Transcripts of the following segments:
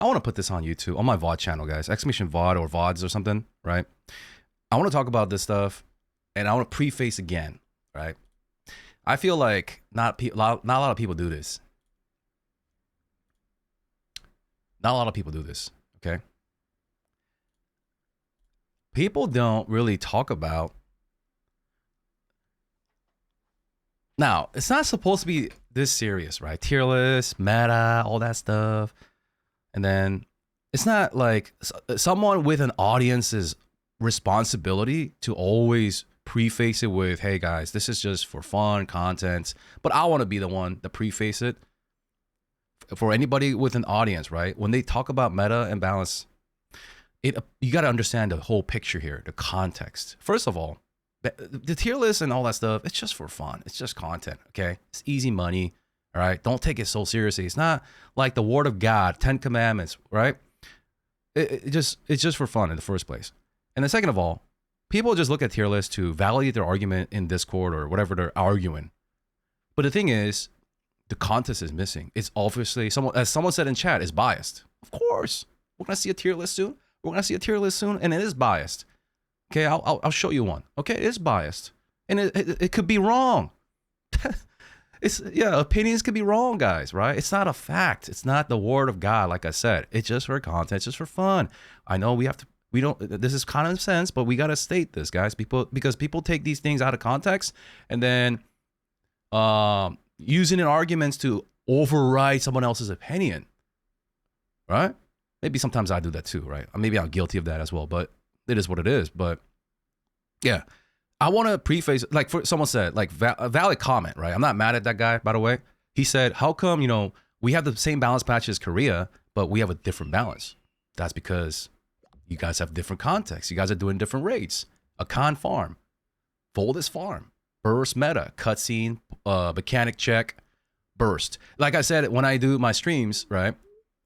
I want to put this on YouTube, on my VOD channel, guys. Exclamation VOD or VODs or something, right? I want to talk about this stuff, and I want to preface again, right? I feel like not a lot of people do this. Not a lot of people do this, okay? People don't really talk about. Now, it's not supposed to be this serious, right? Tier list, meta, all that stuff. And then it's not like someone with an audience's responsibility to always preface it with, hey guys, this is just for fun content. But I want to be the one to preface it. For anybody with an audience, right? When they talk about meta and balance, you got to understand the whole picture here, the context. First of all, the tier list and all that stuff, it's just for fun. It's just content, okay? It's easy money, all right? Don't take it so seriously. It's not like the word of God, 10 commandments, right? It's just for fun in the first place. And then second of all, people just look at tier lists to validate their argument in Discord or whatever they're arguing. But the thing is, the context is missing. It's obviously, as someone said in chat, is biased. Of course. We're going to see a tier list soon. We're going to see a tier list soon, and it is biased. Okay, I'll show you one. Okay, it is biased. And it could be wrong. Opinions could be wrong, guys, right? It's not a fact. It's not the word of God, like I said. It's just for content. It's just for fun. I know this is common sense, but we got to state this, guys, because people take these things out of context and then using in arguments to override someone else's opinion, right? Maybe sometimes I do that too, right? Maybe I'm guilty of that as well, but it is what it is. But yeah, I want to preface, like someone said, like a valid comment, right? I'm not mad at that guy, by the way. He said, how come, we have the same balance patch as Korea, but we have a different balance? That's because you guys have different contexts. You guys are doing different rates. Akan farm, Voldis farm, burst meta, cutscene, mechanic check, burst. Like I said, when I do my streams, right?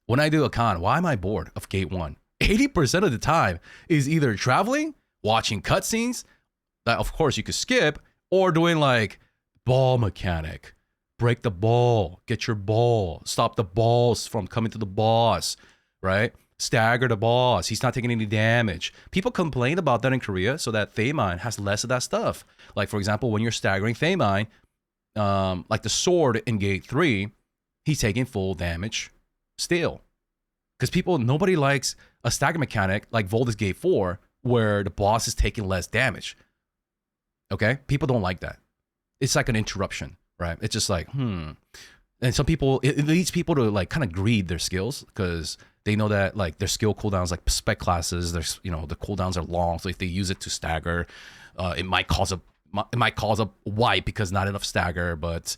When I do a con, why am I bored of gate 1? 80% of the time is either traveling, watching cutscenes, that of course you could skip, or doing like ball mechanic. Break the ball, get your ball, stop the balls from coming to the boss, right? Stagger the boss, he's not taking any damage. People complain about that in Korea, so that Thaemine has less of that stuff. Like for example, when you're staggering Thaemine, like the sword in gate 3, he's taking full damage still. Because nobody likes a stagger mechanic like Voldis Gate 4 where the boss is taking less damage. Okay? People don't like that. It's like an interruption, right? It's just like, And some people, it leads people to like kind of greed their skills because they know that like their skill cooldowns, like spec classes, there's the cooldowns are long. So if they use it to stagger, it might cause a wipe because not enough stagger, but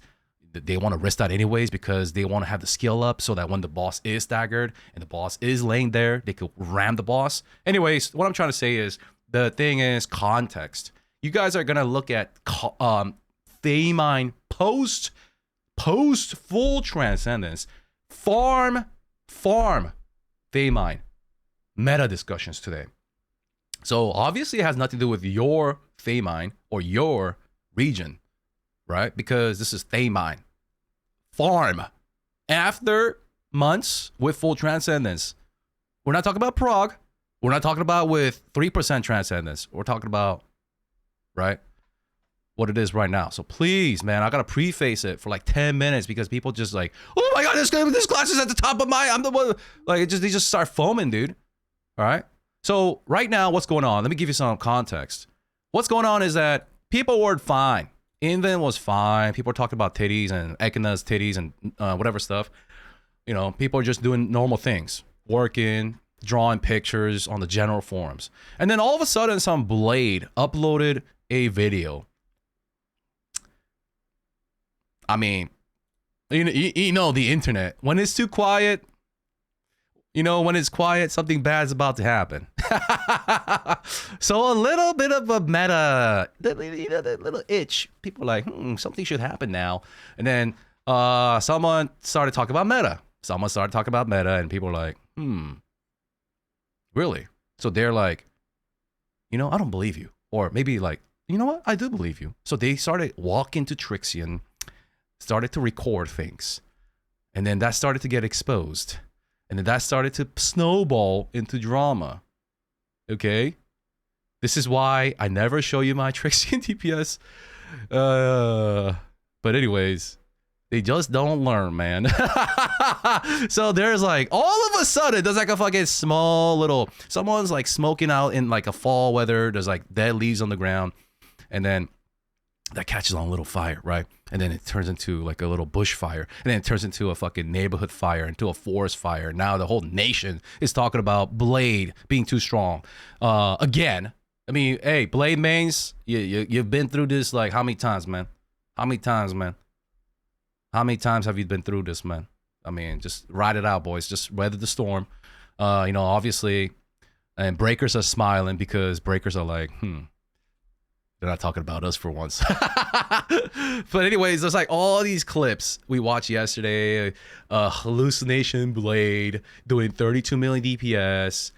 they want to risk that anyways because they want to have the skill up so that when the boss is staggered and the boss is laying there, they could ram the boss. Anyways, what I'm trying to say is the thing is context. You guys are going to look at Thaemine post full transcendence, farm Thaemine meta discussions today. So obviously it has nothing to do with your Thaemine or your region, right? Because this is Thaemine. Farm. After months with full transcendence. We're not talking about Prague. We're not talking about with 3% transcendence. We're talking about, right, what it is right now. So please, man, I got to preface it for like 10 minutes because people just like, oh my God, this class is at the top of I'm the one. Like, they just start foaming, dude. All right? So right now, what's going on? Let me give you some context. What's going on is that people were fine. Invent was fine. People are talking about titties and Ekana's titties and whatever stuff. People are just doing normal things. Working, drawing pictures on the general forums. And then all of a sudden, some blade uploaded a video. I mean, the internet. When it's too quiet, when it's quiet, something bad's about to happen. So a little bit of a meta, that little itch. People are like, something should happen now. And then someone started talking about meta. And people are like, really? So they're like, I don't believe you. Or maybe like, you know what? I do believe you. So they started walking to Trixion, started to record things. And then that started to get exposed. And then that started to snowball into drama. Okay? This is why I never show you my Trixian DPS. But anyways, they just don't learn, man. So there's like, all of a sudden, there's like a fucking small little, someone's like smoking out in like a fall weather. There's like dead leaves on the ground. And then that catches on a little fire, right? And then it turns into like a little bush fire. And then it turns into a fucking neighborhood fire, into a forest fire. Now the whole nation is talking about Blade being too strong. Again, I mean, hey, Blade mains, you've been through this like how many times, man? How many times, man? How many times have you been through this, man? I mean, just ride it out, boys. Just weather the storm. You know, obviously, and breakers are smiling because breakers are like, they're not talking about us for once. But anyways, there's like all these clips we watched yesterday. Hallucination Blade doing 32 million DPS.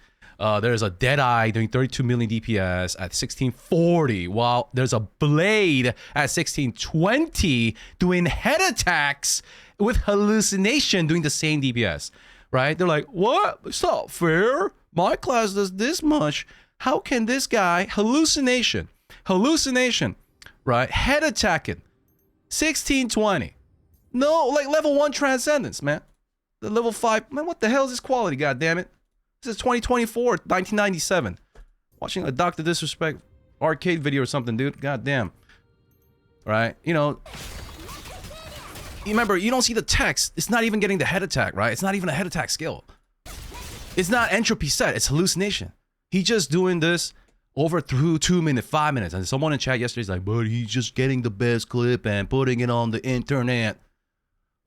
There's a Deadeye doing 32 million DPS at 1640, while there's a Blade at 1620 doing head attacks with Hallucination doing the same DPS, right? They're like, what? It's not fair. My class does this much. How can this guy, Hallucination, right? Head attacking, 1620. No, like level 1 Transcendence, man. The level 5, man, what the hell is this quality, goddammit? This is 2024, 1997. Watching a Dr. Disrespect arcade video or something, dude. Goddamn. Right? You know, remember, you don't see the text. It's not even getting the head attack, right? It's not even a head attack skill. It's not entropy set. It's hallucination. He's just doing this over through 2 minutes, 5 minutes. And someone in chat yesterday is like, but he's just getting the best clip and putting it on the internet.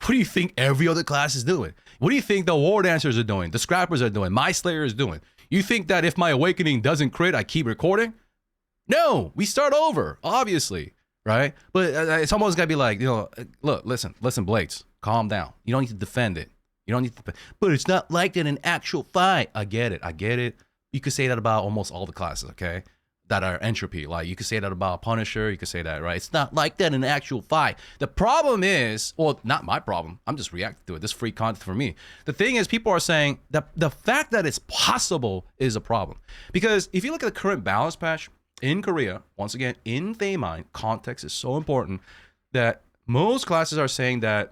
What do you think every other class is doing? What do you think the War Dancers are doing? The Scrappers are doing? My Slayer is doing? You think that if my Awakening doesn't crit, I keep recording? No, we start over, obviously, right? But someone's got to be like, you know, look, listen, Blades, calm down. You don't need to defend it. You don't need to, but it's not like that in actual fight. I get it. You could say that about almost all the classes, okay? That are entropy. Like, you could say that about Punisher. You could say that, right? It's not like that in an actual fight. The problem is, well, not my problem. I'm just reacting to it. This free content for me. The thing is, people are saying that the fact that it's possible is a problem. Because if you look at the current balance patch in Korea, once again, in Thaymine, context is so important that most classes are saying that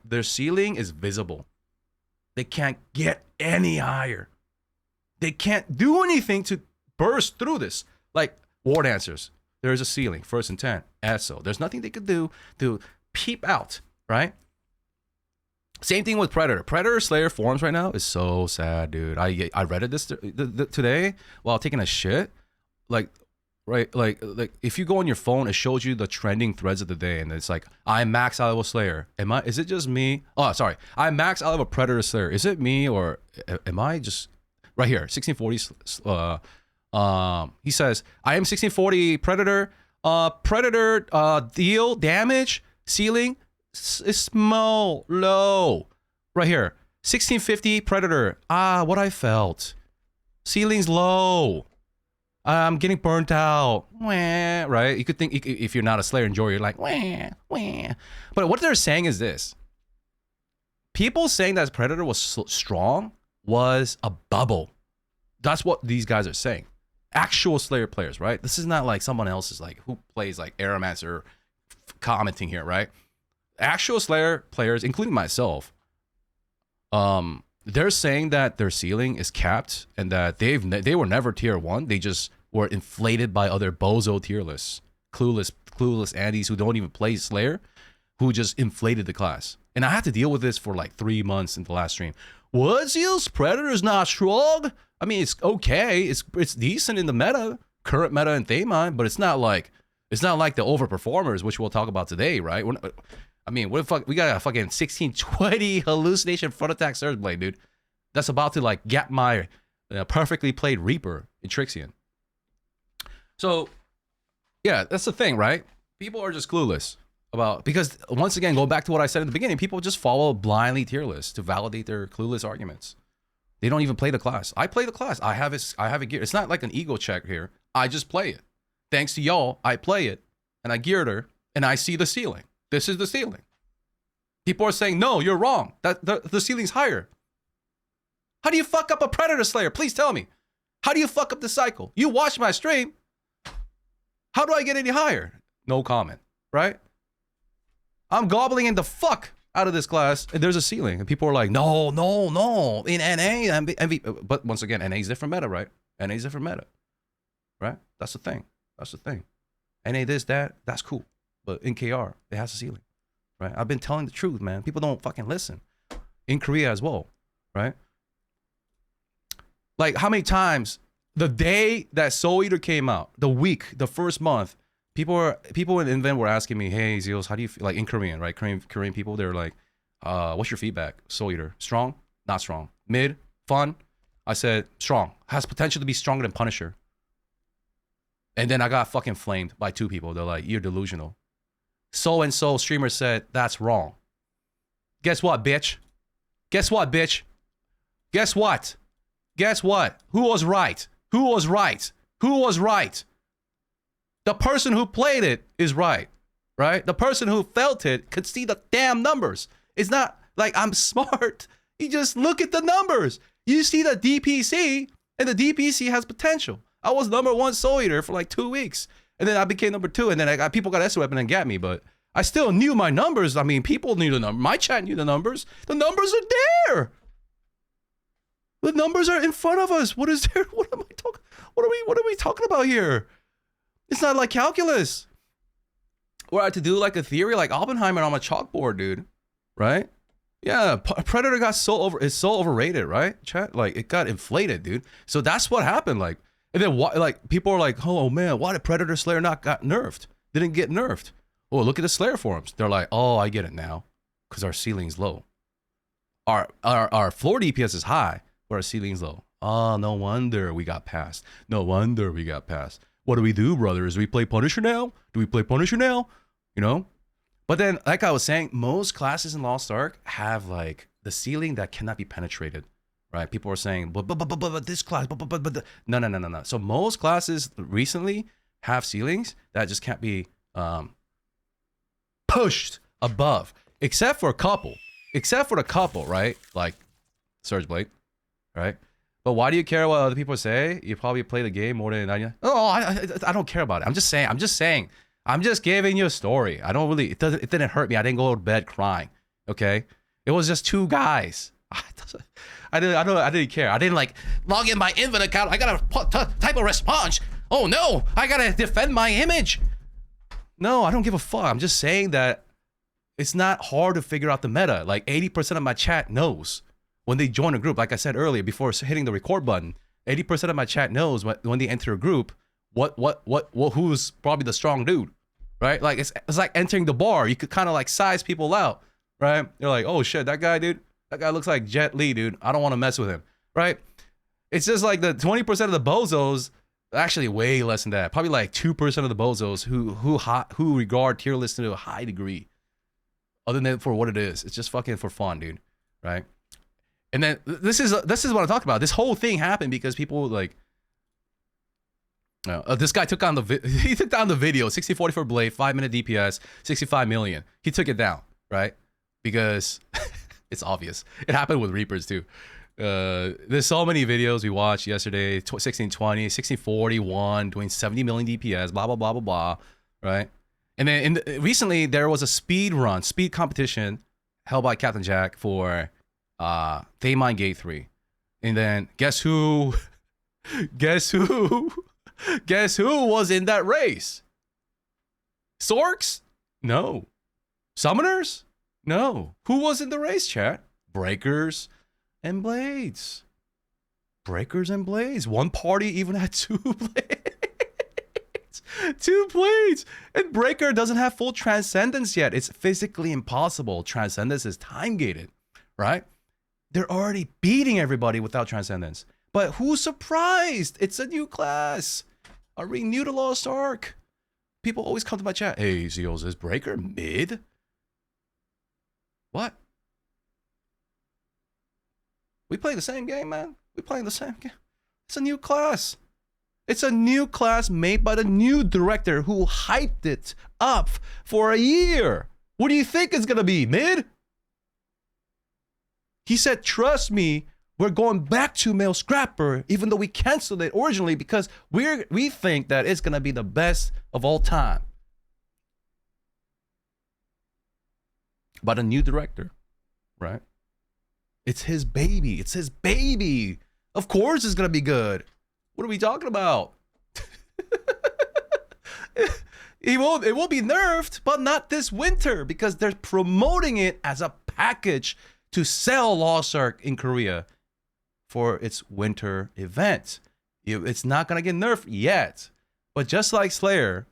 their ceiling is visible. They can't get any higher. They can't do anything to burst through this. Like War Dancers, there is a ceiling, first and 10, ESO. There's nothing they could do to peep out, right? Same thing with Predator. Predator Slayer forums right now is so sad, dude. I read it this today while taking a shit. Like, right, like if you go on your phone, it shows you the trending threads of the day, and it's like, I max out of a Slayer. Is it just me? Oh, sorry. I max out of a Predator Slayer. Is it me, or am I just right here? 1640. He says, I am 1640 Predator. Predator deal damage ceiling is small, low. Right here, 1650 Predator. What I felt. Ceiling's low. I'm getting burnt out. Wah, right? You could think, if you're not a Slayer enjoyer, you're like, wah, wah. But what they're saying is this. People saying that Predator was strong was a bubble. That's what these guys are saying. Actual Slayer players, right? This is not like someone else's, like, who plays like Aeromancer commenting here, right? Actual Slayer players, including myself, they're saying that their ceiling is capped and that they were never tier 1. They just were inflated by other bozo tier lists, clueless Andes who don't even play Slayer, who just inflated the class. And I had to deal with this for like 3 months in the last stream. What, Zeals? Predator is not strong? I mean, it's okay. It's decent in the meta, current meta in Thaymine, but it's not like the overperformers, which we'll talk about today, right? I mean, what the fuck? We got a fucking 1620 hallucination front attack Surge Blade, dude. That's about to like get my perfectly played Reaper in Trixian. So, yeah, that's the thing, right? People are just clueless about, because once again, go back to what I said in the beginning, people just follow blindly tier lists to validate their clueless arguments. They don't even play the class. I play the class. I have it geared. It's not like an ego check here. I just play it. Thanks to y'all, I play it, and I geared her, and I see the ceiling. This is the ceiling. People are saying, no, you're wrong. That the ceiling's higher. How do you fuck up a Predator Slayer? Please tell me. How do you fuck up the cycle? You watch my stream. How do I get any higher? No comment, right? I'm gobbling in the fuck out of this class, and there's a ceiling. And people are like, no. In NA, MV. But once again, NA is different meta, right? NA is different meta, right? That's the thing. NA this, that, that's cool. But in KR, it has a ceiling, right? I've been telling the truth, man. People don't fucking listen. In Korea as well, right? Like, how many times the day that Soul Eater came out, the first month, people in Invent were asking me, hey, Zeals, how do you feel? Like in Korean, right? Korean people, they're like, what's your feedback? Soul Eater, strong? Not strong. Mid? Fun? I said, strong. Has potential to be stronger than Punisher. And then I got fucking flamed by 2 people. They're like, you're delusional. So-and-so streamer said, that's wrong. Guess what, bitch? Guess what? Who was right? The person who played it is right? The person who felt it could see the damn numbers. It's not like I'm smart. You just look at the numbers. You see the DPC, and the DPC has potential. I was number 1 Soul Eater for like 2 weeks, and then I became number 2, and then people got S weapon and got me, but I still knew my numbers. I mean, people knew the number. My chat knew the numbers. The numbers are there. The numbers are in front of us. What is there? What am I talking? What are we talking about here? It's not like calculus. Where I had to do like a theory like Oppenheimer on a chalkboard, dude. Right? Yeah, Predator got it's so overrated, right? Chat, like it got inflated, dude. So that's what happened. Like, and then like people are like, oh man, why did Predator Slayer not got nerfed? Didn't get nerfed. Oh, look at the Slayer forums. They're like, oh, I get it now, because our ceiling's low. Our floor DPS is high, but our ceiling's low. Oh, no wonder we got passed. What do we do, brothers? Do we play Punisher now? You know? But then, like I was saying, most classes in Lost Ark have like the ceiling that cannot be penetrated, right? People are saying, but this class, no. So most classes recently have ceilings that just can't be pushed above, except for the couple, right? Like Surge Blade, right? But why do you care what other people say? You probably play the game more than I. Oh, I don't care about it. I'm just saying. I'm just giving you a story. I don't really. It didn't hurt me. I didn't go to bed crying. Okay, it was just 2 guys. I didn't care. I didn't like log in my Invent account. I gotta type a response. Oh no, I gotta defend my image. No, I don't give a fuck. I'm just saying that it's not hard to figure out the meta. Like 80% of my chat knows when they join a group. Like I said earlier, before hitting the record button, 80% of my chat knows when they enter a group who's probably the strong dude, right? Like it's like entering the bar. You could kind of like size people out, right? You're like, oh shit, that guy looks like Jet Li, dude. I don't want to mess with him, right? It's just like the 20% of the bozos, actually way less than that. Probably like 2% of the bozos who regard tier list to a high degree, other than for what it is. It's just fucking for fun, dude, right? And then this is what I'm talking about. This whole thing happened because people like. This guy took down the video 6044 Blade 5-minute DPS 65 million. He took it down, right? Because it's obvious. It happened with Reapers too. There's so many videos we watched yesterday. 1620, 1641 doing 70 million DPS. Blah blah blah blah blah. Right? And then recently there was a speed competition held by Captain Jack for Daemon Gate 3. And then guess who? Guess who was in that race? Sorks? No. Summoners? No. Who was in the race, chat? Breakers and Blades. One party even had 2 blades. 2 blades. And Breaker doesn't have full Transcendence yet. It's physically impossible. Transcendence is time gated, right? They're already beating everybody without Transcendence. But who's surprised? It's a new class. Are we new to Lost Ark? People always come to my chat. Hey, Zeals, is Breaker mid? What? We play the same game, man. We playing the same game. It's a new class. It's a new class made by the new director who hyped it up for a year. What do you think it's gonna be? Mid? He said, trust me, we're going back to male scrapper, even though we canceled it originally because we think that it's going to be the best of all time. But a new director, right? It's his baby. It's his baby. Of course it's going to be good. What are we talking about? It will be nerfed, but not this winter because they're promoting it as a package to sell Lost Ark in Korea for its winter event. It's not going to get nerfed yet, but just like Slayer,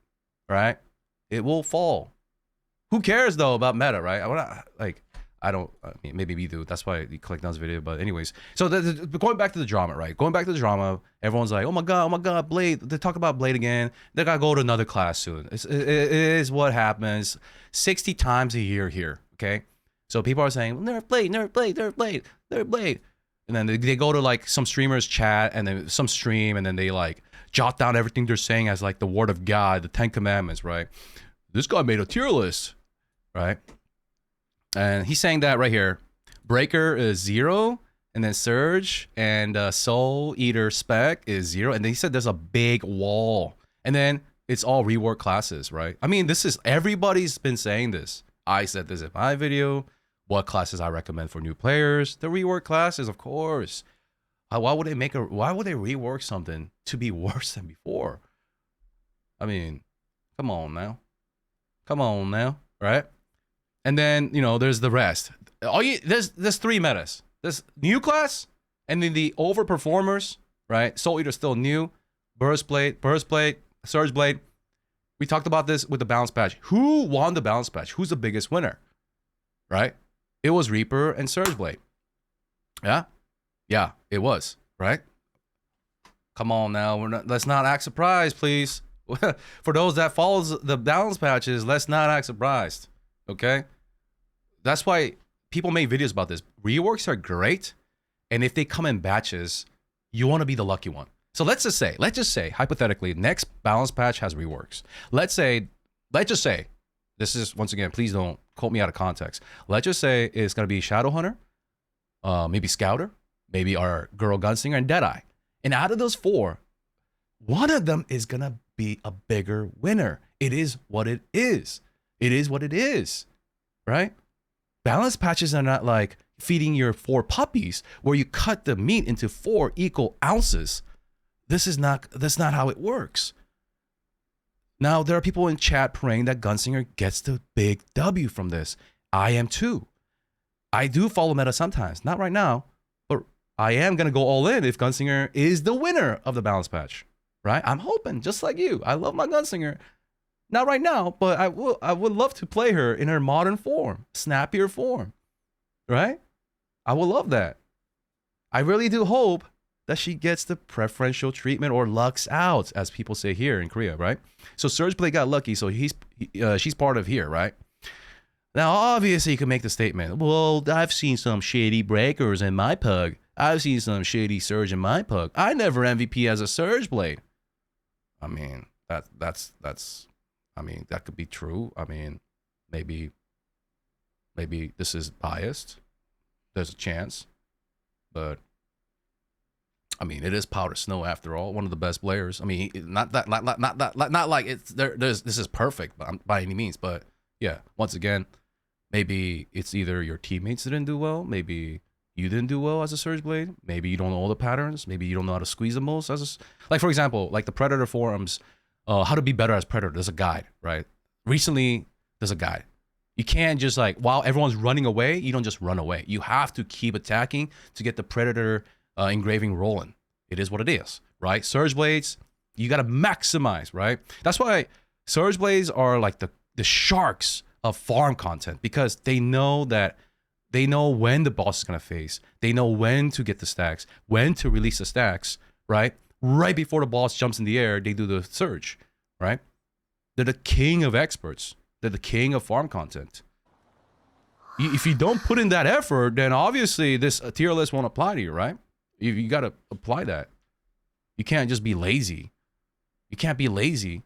right? It will fall. Who cares though about meta, right? I mean, maybe we do. That's why you clicked on this video. But anyways, so going back to the drama, right? Going back to the drama, everyone's like, oh my God, Blade. They talk about Blade again. They got to go to another class soon. It is what happens 60 times a year here, okay? So people are saying, nerf Blade. And then they go to like some streamer's chat and then some stream and then they like jot down everything they're saying as like the word of God, the 10 commandments, right? This guy made a tier list, right? And he's saying that right here. Breaker is 0, and then Surge and Soul Eater Spec is 0. And then he said there's a big wall. And then it's all rework classes, right? I mean, everybody's been saying this. I said this in my video. What classes I recommend for new players? The rework classes, of course. Why would they rework something to be worse than before? I mean, come on now, right? And then, there's the rest. There's 3 metas. There's new class, and then the overperformers, right? Soul Eater still new. Burst Blade, Surge Blade. We talked about this with the balance patch. Who won the balance patch? Who's the biggest winner? Right? It was Reaper and Surge Blade. Yeah? Yeah, it was, right? Come on now. Let's not act surprised, please. For those that follows the balance patches, let's not act surprised. Okay? That's why people make videos about this. Reworks are great, and if they come in batches, you want to be the lucky one. So let's just say, hypothetically, next balance patch has reworks. Let's just say, this is, once again, please don't quote me out of context. Let's just say it's going to be Shadowhunter, maybe Scouter, maybe our girl Gunsinger, and Deadeye. And out of those 4, one of them is going to be a bigger winner. It is what it is. It is what it is, right? Balance patches are not like feeding your 4 puppies where you cut the meat into 4 equal ounces. That's not how it works. Now, there are people in chat praying that Gunsinger gets the big W from this. I am too. I do follow meta sometimes. Not right now, but I am going to go all in if Gunsinger is the winner of the balance patch, right? I'm hoping, just like you. I love my Gunsinger. Not right now, but I would love to play her in her modern form, snappier form, right? I would love that. I really do hope that she gets the preferential treatment or lucks out, as people say here in Korea, right? So Surge Blade got lucky, so she's part of here, right? Now, obviously, you can make the statement, well, I've seen some shady breakers in my pug. I've seen some shady Surge in my pug. I never MVP as a Surge Blade. I mean, that's I mean, that could be true. I mean, maybe this is biased. There's a chance, but I mean, it is Powder Snow after all. One of the best players. I mean, not like it's there. This is perfect by any means, but yeah. Once again, maybe it's either your teammates didn't do well, maybe you didn't do well as a Surge Blade, maybe you don't know all the patterns, maybe you don't know how to squeeze the most like, for example, like the Predator forums. How to be better as Predator. There's a guide, right? Recently, there's a guide. You can't just like, while everyone's running away, you don't just run away. You have to keep attacking to get the Predator engraving rolling. It is what it is, right? Surge Blades, you got to maximize, right? That's why Surge Blades are like the sharks of farm content because they know when the boss is going to face. They know when to get the stacks, when to release the stacks, right? Right before the boss jumps in the air, they do the surge, right? They're the king of experts. They're the king of farm content. If you don't put in that effort, then obviously this tier list won't apply to you, right? You got to apply that. You can't just be lazy. You can't be lazy.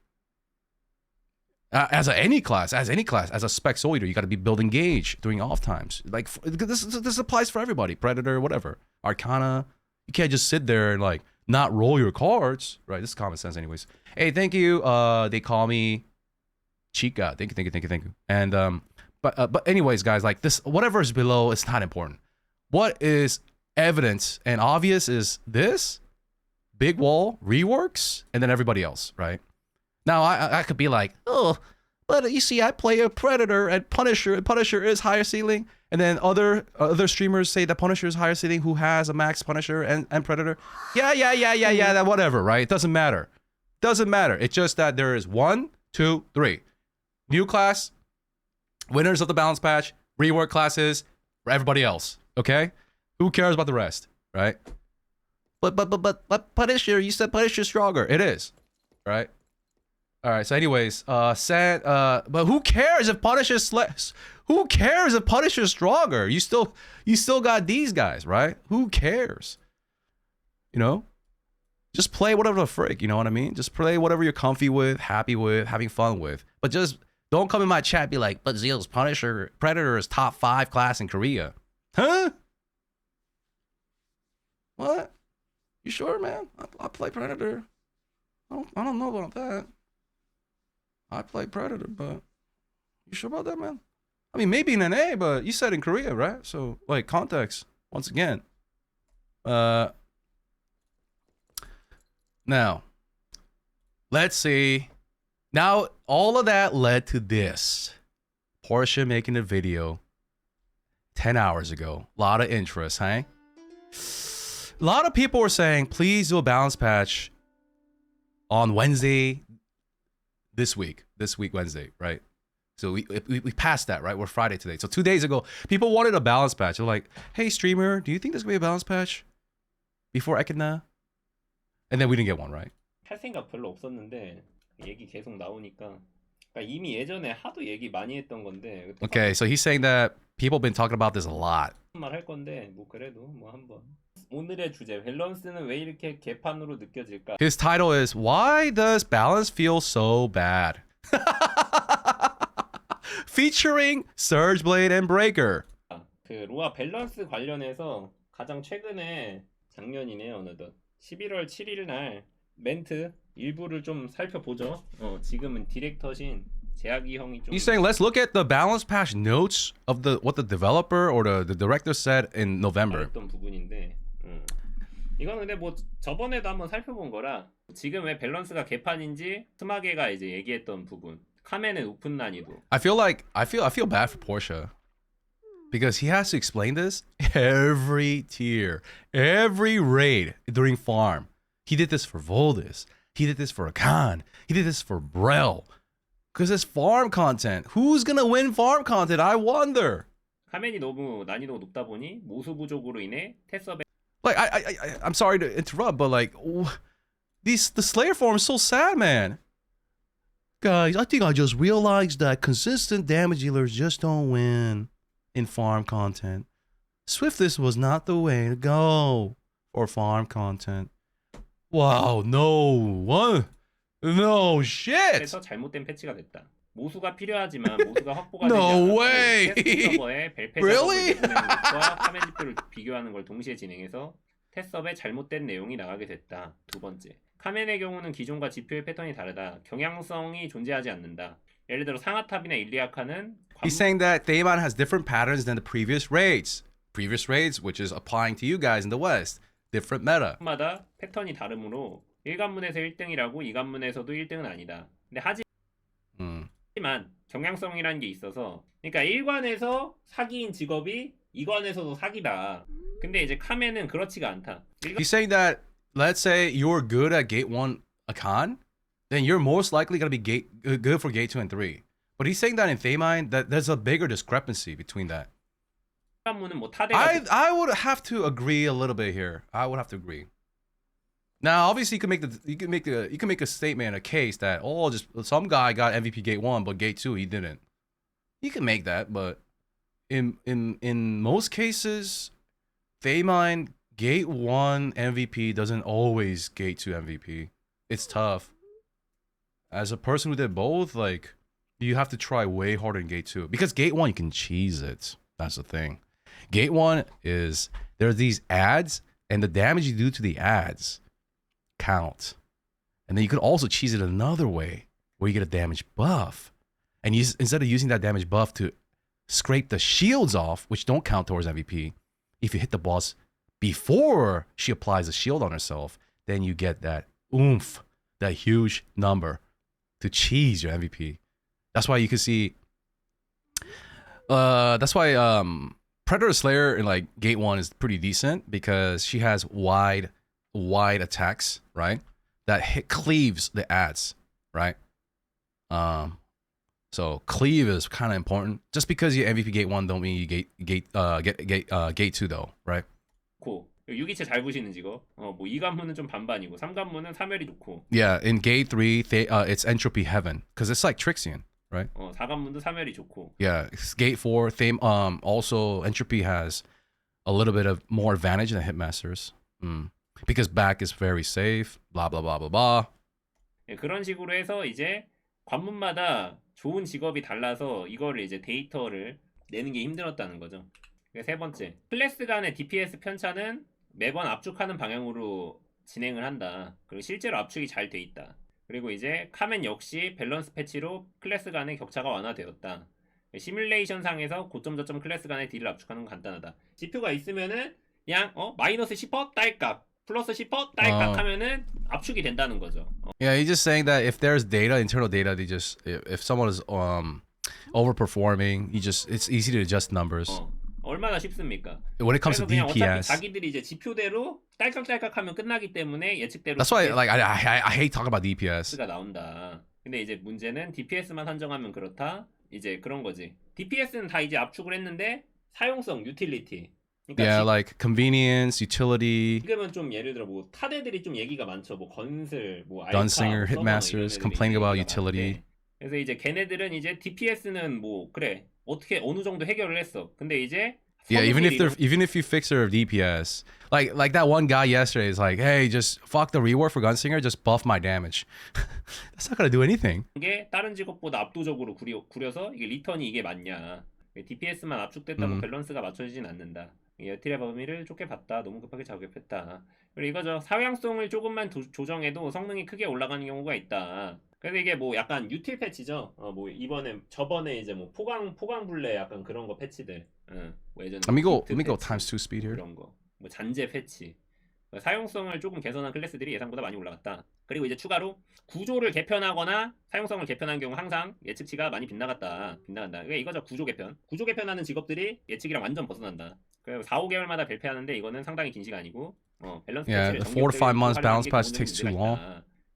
As any class, as a spec soul eater, you got to be building gauge during off times. Like this applies for everybody, predator, whatever, arcana. You can't just sit there and like not roll your cards, right? This is common sense, anyways. Hey, thank you. They call me Chica. Thank you. And but anyways, guys, like this, whatever is below, it's not important. What is evident and obvious is this big wall reworks, and then everybody else, right? Now, I could be like, oh, but you see, I play a Predator and Punisher, and Punisher is higher ceiling. And then other streamers say that Punisher is higher ceiling who has a max Punisher and Predator. Yeah, that whatever, right? It doesn't matter. It's just that there is 1, 2, 3. New class, winners of the balance patch, rework classes, for everybody else, okay? Who cares about the rest, right? But Punisher, you said Punisher stronger. It is, right? All right. So, anyways, but who cares if Punisher's who cares if Punisher's stronger? You still got these guys, right? Who cares? You know, just play whatever the frick. You know what I mean? Just play whatever you're comfy with, happy with, having fun with. But just don't come in my chat and be like, "But Zeals, Punisher, Predator is top 5 class in Korea." Huh? What? You sure, man? I play Predator. I don't know about that. I play Predator, but you sure about that, man? I mean, maybe in NA, but you said in Korea, right? So, like, context, once again. Now, let's see. Now, all of that led to this. Porsha making a video 10 hours ago. A lot of interest, huh? A lot of people were saying, please do a balance patch on Wednesday this week Wednesday, right? So we passed that, right? We're Friday today. So 2 days ago, people wanted a balance patch. They're like, hey, streamer, do you think there's going to be a balance patch before Ekidna? And then we didn't get one, right? 할 생각 별로 없었는데 얘기 계속 나오니까 이미 예전에 하도 얘기 많이 했던 건데. Okay, so he's saying that people have been talking about this a lot. 말할 건데 뭐 그래도 뭐 한번. 오늘의 주제 밸런스는 왜 이렇게 개판으로 느껴질까? His title is Why Does Balance Feel So Bad? Featuring Surgeblade and Breaker. 그 로아 밸런스 관련해서 가장 최근에 작년이네요 어느덧 11월 7일 날 멘트 일부를 좀 살펴보죠. 지금은 디렉터신 재학이 형이 좀. He's saying let's look at the balance patch notes of what the developer or the director said in November. 했던 부분인데. 이건 근데 뭐 저번에도 한번 살펴본 거라 지금 왜 밸런스가 개판인지 스마게가 이제 얘기했던 부분. 카멘의 높은 난이도. I feel bad for Porsha because he has to explain this every tier, every raid during farm. He did this for Voldis. He did this for Akan. He did this for Brel. Because it's farm content. Who's gonna win farm content? I wonder. 카멘이 너무 난이도가 높다 보니 모수 부족으로 인해 테스업에. Like I'm sorry to interrupt, but like the Slayer form is so sad, man. Guys, I think I just realized that consistent damage dealers just don't win in farm content. Swiftness was not the way to go for farm content. Wow, no shit. 그래서 잘못된 패치가 됐다. 모수가 필요하지만 모수가 확보가 되지 No 않았고 way. 테스트 서버에 벨페 Really? 작업을 진행한 것과 카멘 지표를 비교하는 걸 동시에 진행해서 테스트업에 잘못된 내용이 나가게 됐다. 두 번째, 카멘의 경우는 기존과 지표의 패턴이 다르다. 경향성이 존재하지 않는다. 예를 들어 상하탑이나 일리아카는 He's saying that Thaemon has different patterns than the previous raids. Previous raids, which is applying to you guys in the West. Different meta. 마다 패턴이 다르므로 1관문에서 1등이라고 2관문에서도 1등은 아니다. 근데 하지만 경향성이라는 게 있어서 그러니까 1관에서 사기인 직업이 2관에서도 사기다. 근데 이제 카멘은 그렇지가 않다. He's saying that let's say you're good at gate 1 Akan, then you're most likely going to be good for gate 2 and 3. But he's saying that in Thaemon that there's a bigger discrepancy between that. 뭐 타대가 I would have to agree a little bit here. I would have to agree. Now, obviously, you can make a statement, a case that just some guy got MVP gate 1, but gate 2 he didn't. You can make that, but in most cases, Thaemon gate 1 MVP doesn't always gate 2 MVP. It's tough. As a person who did both, like You have to try way harder in gate 2 because gate 1 you can cheese it. That's the thing. Gate 1 is there's these ads and the damage you do to the ads count. And then you could also cheese it another way where you get a damage buff. And you, instead of using that damage buff to scrape the shields off, which don't count towards MVP, if you hit the boss before she applies a shield on herself, then you get that oomph, that huge number to cheese your MVP. That's why you can see. That's why Predator Slayer in like Gate 1 is pretty decent because she has wide attacks, right? That cleaves the ads, right? So cleave is kind of important. Just because you MVP Gate 1 don't mean you Gate 2 though, right? 좋고 6기체 잘 부시는 직업. 뭐 2관문은 좀 반반이고 3관문은 사멸이 좋고. Yeah, in Gate 3 it's Entropy Heaven because it's like Trixian, right? 4관문도 사멸이 좋고. Yeah, Gate 4 also Entropy has a little bit of more advantage than Hitmasters. Because back is very safe, blah blah blah blah blah. 네, 그런 식으로 해서 이제 관문마다 좋은 직업이 달라서 이거를 이제 데이터를 내는 게 힘들었다는 거죠. 세 번째, 클래스 간의 DPS 편차는 매번 압축하는 방향으로 진행을 한다. 그리고 실제로 압축이 잘 돼 있다. 그리고 이제 카멘 역시 밸런스 패치로 클래스 간의 격차가 완화되었다. 시뮬레이션 상에서 고점 저점 클래스 간의 딜을 압축하는 건 간단하다. 지표가 있으면은 그냥 마이너스 10% 딸깍, 플러스 10% 딸깍 하면은 압축이 된다는 거죠. Yeah, he's just saying that if there's data, internal data, they just if someone is overperforming, it's easy to adjust numbers. 얼마나 쉽습니까? When it comes to 그냥 DPS, 자기들이 이제 지표대로 딸깍딸깍하면 끝나기 때문에 예측대로. That's why like I hate talking about DPS가 나온다. 근데 이제 문제는 DPS만 한정하면 그렇다. 이제 그런 거지. DPS는 다 이제 압축을 했는데 사용성, 유틸리티. 그러니까 yeah, like convenience, utility. 지금은 좀 예를 들어 뭐 타대들이 좀 얘기가 많죠. 뭐 건슬, 뭐 Gunsinger, Hitmasters complaining about utility. 그래서 이제 걔네들은 이제 DPS는 뭐 그래 어떻게 어느 정도 해결을 했어. 근데 이제 yeah, even if you fix their DPS, like that one guy yesterday is like, hey, just fuck the rework for Gunsinger, just buff my damage. That's not gonna do anything. 이게 다른 직업보다 압도적으로 구려서 이게 리턴이 이게 맞냐? DPS만 압축됐다고 밸런스가 맞춰지진 않는다. 여틸의 범위를 좁게 봤다. 너무 급하게 작업했다. 그리고 이거죠. 사양성을 조금만 조정해도 성능이 크게 올라가는 경우가 있다. 그래서 이게 뭐 약간 유틸 패치죠. 뭐 저번에 이제 뭐 포광불레 약간 그런 거 패치들. 뭐 예전에 Let me go times 2 speed here. 그런 거. 뭐 잔재 패치. 사용성을 조금 개선한 클래스들이 예상보다 많이 올라갔다. 그리고 이제 추가로 구조를 개편하거나 사용성을 개편한 경우 항상 예측치가 많이 빗나간다. 그러니까 이거죠. 구조 개편하는 직업들이 예측이랑 완전 벗어난다. 그래서 4, 5개월마다 발표하는데 이거는 상당히 긴 시간이고 밸런스 yeah, 4 to 5 months balance patch takes too long.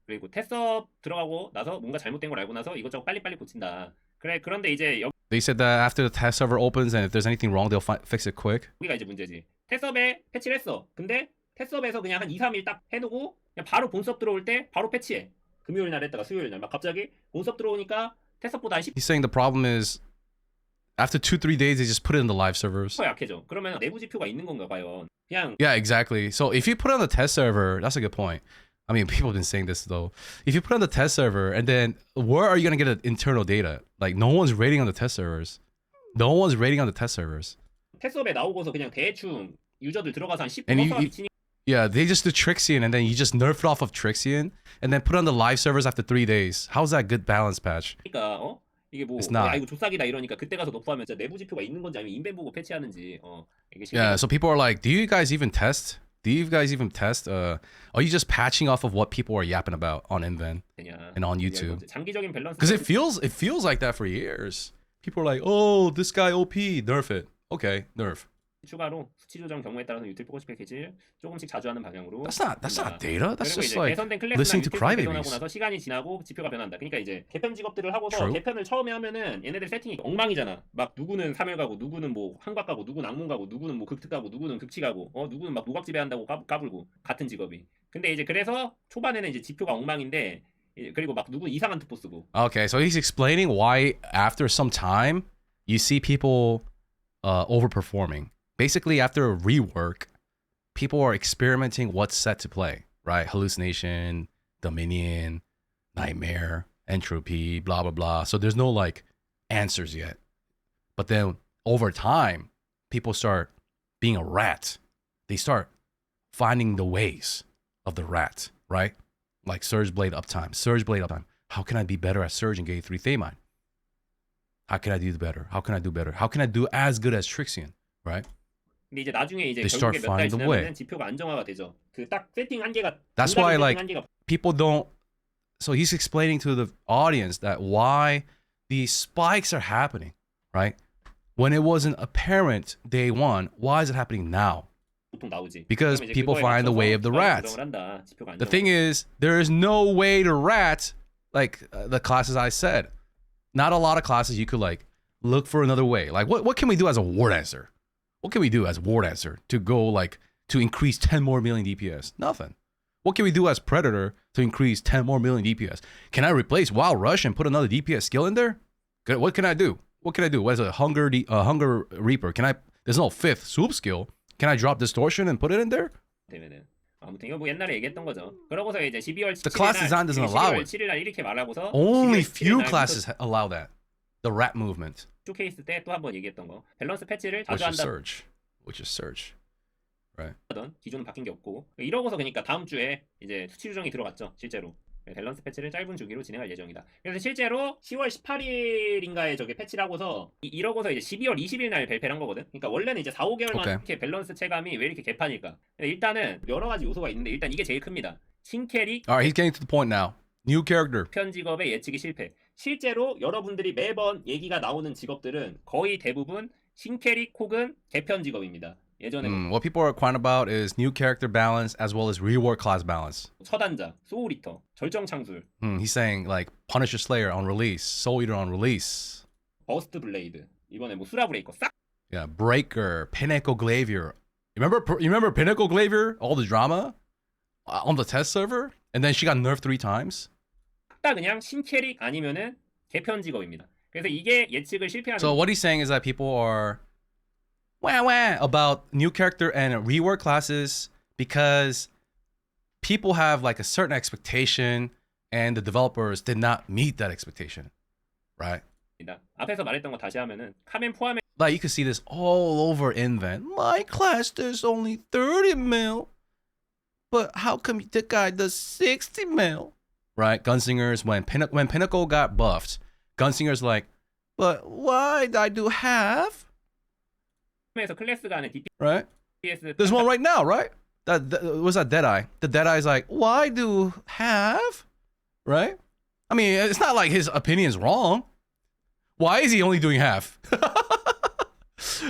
그리고 테스트업 들어가고 나서 뭔가 잘못된 걸 알고 나서 이것저것 빨리빨리 고친다. 그런데 이제 They said that after the test server opens and if there's anything wrong, they'll fix it quick. 여기가 이제 문제지. 테스트업에 패치를 했어. 근데 테스트업에서 그냥 한 2, 3일 딱 해놓고 그냥 바로 본수업 들어올 때 바로 패치해. 금요일 날 했다가 수요일 날 막 갑자기 본수업 들어오니까 테스트업보다 한 10% He's saying the problem is after 2-3 days they just put it in the live servers. 약해져. 그러면 내부 지표가 있는 건가 과연? 그냥 Yeah, exactly. So if you put it on the test server, that's a good point. I mean, people have been saying this though. If you put it on the test server and then where are you going to get the internal data? Like no one's rating on the test servers. No one's rating on the test servers. 테스트업에 나오고서 그냥 대충 유저들 들어가서 한 10% 미치니까 Yeah, they just do Trixian and then you just nerf it off of Trixian and then put it on the live servers after 3 days. How's that good balance patch? 그러니까 이게 뭐 이거 조싹이다 이러니까 그때 가서 너프하면 진짜 내부 지표가 있는 건지 아니면 인벤 보고 패치하는지 이게 Yeah, so people are like, do you guys even test? Are you just patching off of what people are yapping about on Inven and on YouTube? 장기적인 밸런스. Because it feels like that for years. People are like, oh, this guy OP, nerf it. Okay, nerf. 추가로 수치 조정 경우에 따라서 유틸 포커스 패키지를 조금씩 자주 하는 방향으로. That's not data. That's just like 개선된 listening to 클래스나 crybabies. 개선하고 나서 시간이 지나고 지표가 변한다. 그러니까 이제 개편 직업들을 하고서 True. 개편을 처음에 하면은 얘네들 세팅이 엉망이잖아. 막 누구는 사멸 가고 누구는 뭐 한곽 가고 누구는 악몽 가고 누구는 뭐 극특 가고 누구는 극치 가고 누구는 막 노각 지배한다고 까불고 같은 직업이. 근데 이제 그래서 초반에는 이제 지표가 엉망인데 그리고 막 누구는 이상한 투포 쓰고. Okay, so he's explaining why after some time you see people overperforming. Basically, after a rework, people are experimenting what's set to play, right? Hallucination, Dominion, Nightmare, entropy, blah blah blah. So there's no like answers yet. But then over time, people start being a rat. They start finding the ways of the rat, right? Like Surge Blade uptime, Surge Blade uptime. How can I be better at Surge and Gate 3 Thaymine? How can I do better? How can I do better? How can I do as good as Trixian, right? 근데 이제 나중에 이제 They start 결국에 몇 달 finding the way. 지나면은 지표가 안정화가 되죠. 그 딱 세팅 한계가 That's 중간에 why 세팅 like 한계가 people don't. So he's explaining to the audience that why these spikes are happening, right? When it wasn't apparent day one, why is it happening now? 보통 나오지. Because 그러면 이제 people 그거에 find the 맞춰서 way of the 스파이크 rat. 조정을 한다. 지표가 The 안정화. thing is, there is no way to rat like the classes I said. Not a lot of classes you could like look for another way. Like what can we do as a ward answer? What can we do as ward answer to go like to increase 10 more million DPS? Nothing. What can we do as predator to increase 10 more million DPS? Can I replace Wild Rush and put another DPS skill in there? What can I do? What can I do? What is a Hunger Reaper? Can I? There's no fifth swoop skill. Can I drop distortion and put it in there? 되면은 아무튼 이거 뭐 옛날에 얘기했던 거죠. 그러고서 이제 12월 17일 The class design doesn't allow 12월 it. 7일 날 이렇게 말하고서 Only 12월 17일 few 날 classes allow that. The rat movement, 쇼케이스 때 또 한 번 얘기했던 거. 밸런스 패치를 자주 which is 한다. Surge, which is Surge, right? 하던 기존은 바뀐 게 없고 이러고서 그러니까 다음 주에 이제 수치 조정이 들어갔죠 실제로. 밸런스 패치를 짧은 주기로 진행할 예정이다. 그래서 실제로 10월 18일인가에 저게 패치를 하고서 이러고서 이제 12월 20일 날 발표를 한 거거든. 그러니까 원래는 이제 4, 5개월만 Okay. 이렇게 밸런스 체감이 왜 이렇게 개판일까? 일단은 여러 가지 요소가 있는데 일단 이게 제일 큽니다. 신캐릭 All right, he's getting to the point now. New character. 편 직업의 예측이 실패. 실제로 여러분들이 매번 얘기가 나오는 직업들은 거의 대부분 신캐릭 혹은 개편 직업입니다. 예전에 What people are crying about is new character balance as well as rework class balance. 처단자, 소울이터, 절정창술, He's saying like Punisher Slayer on release, Soul Eater on release. 버스트 블레이드, 이번에 뭐 수라 브레이커 싹 Yeah, Breaker, Pinnacle Glavier. You remember Pinnacle Glavier? All the drama on the test server, and then she got nerfed 3 times. 다 그냥 신캐릭 아니면은 개편 직업입니다. 그래서 이게 예측을 실패하는 So what he's saying is that people are wah about new character and rework classes because people have like a certain expectation and the developers did not meet that expectation, right? 겁니다. 앞에서 말했던 거 다시 하면은 카멘 포함해 Like you can see this all over Invent. My class does only 30 mil, but how come the guy does 60 mil? Right? Gunsingers, when Pinnacle got buffed, Gunsinger's like, but why did I do half? 에서 클래스 간의 Right? DPS There's one right now, right? That was that Deadeye. The Deadeye's like, why do half? Right? I mean, it's not like his opinion's wrong. Why is he only doing half?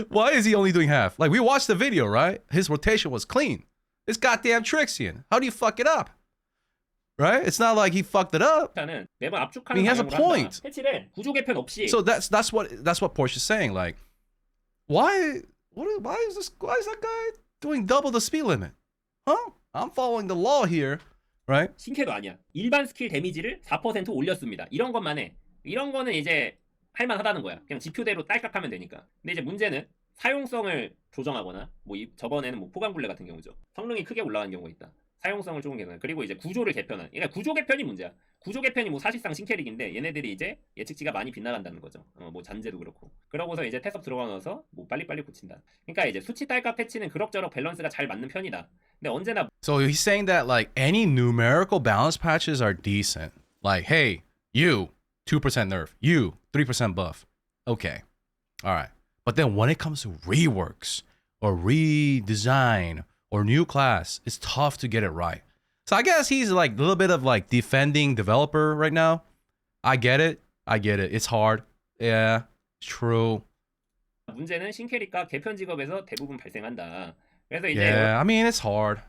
Why is he only doing half? Like, we watched the video, right? His rotation was clean. It's goddamn Trixian. How do you fuck it up? Right? It's not like he fucked it up. 는 매번 압축하는 I mean, he has a 방향으로 point. 한다. 패치를 구조 개편 없이 So that's what Porsha's saying. Like, why is that guy doing double the speed limit? Huh? I'm following the law here, right? 신캐도 아니야. 일반 스킬 데미지를 4% 올렸습니다. 이런 것만 해. 이런 거는 이제 할만하다는 거야. 그냥 지표대로 딸깍하면 되니까. 근데 이제 문제는 사용성을 조정하거나 뭐 저번에는 뭐 포강굴레 같은 경우죠. 성능이 크게 올라간 경우가 있다. 사용성을 조금 개선. 그리고 이제 구조를 개편한. 그러니까 구조 개편이 문제야. 구조 개편이 뭐 사실상 신캐릭인데 얘네들이 이제 예측치가 많이 빗나간다는 거죠. 뭐 잔재도 그렇고. 그러고서 이제 태섭 들어가 넣어서 뭐 빨리빨리 고친다. 그러니까 이제 수치 딸깍 패치는 그럭저럭 밸런스가 잘 맞는 편이다. 근데 언제나 So he's saying that like any numerical balance patches are decent. Like, hey, you 2% nerf, you 3% buff. Okay, all right. But then when it comes to reworks or redesign or new class, it's tough to get it right. So I guess he's like a little bit of like defending developer right now. I get it. It's hard. Yeah, true. 문제는 신캐릭과 개편 직업에서 대부분 발생한다. 그래서 이제 Yeah, I mean, it's hard.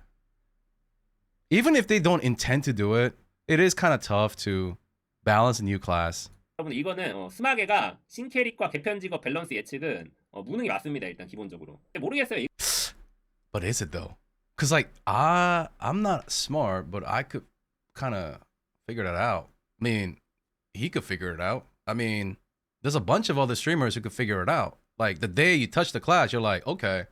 Even if they don't intend to do it, it is kind of tough to balance a new class. 여러분 이거는 스마게가 신캐릭과 개편 직업 밸런스 예측은 무능이 맞습니다. 일단 기본적으로. 모르겠어요. But is it though? Cause like I'm not smart, but I could kind of figure that out. I mean, he could figure it out. I mean, there's a bunch of other streamers who could figure it out. Like the day you touch the class, you're like, okay,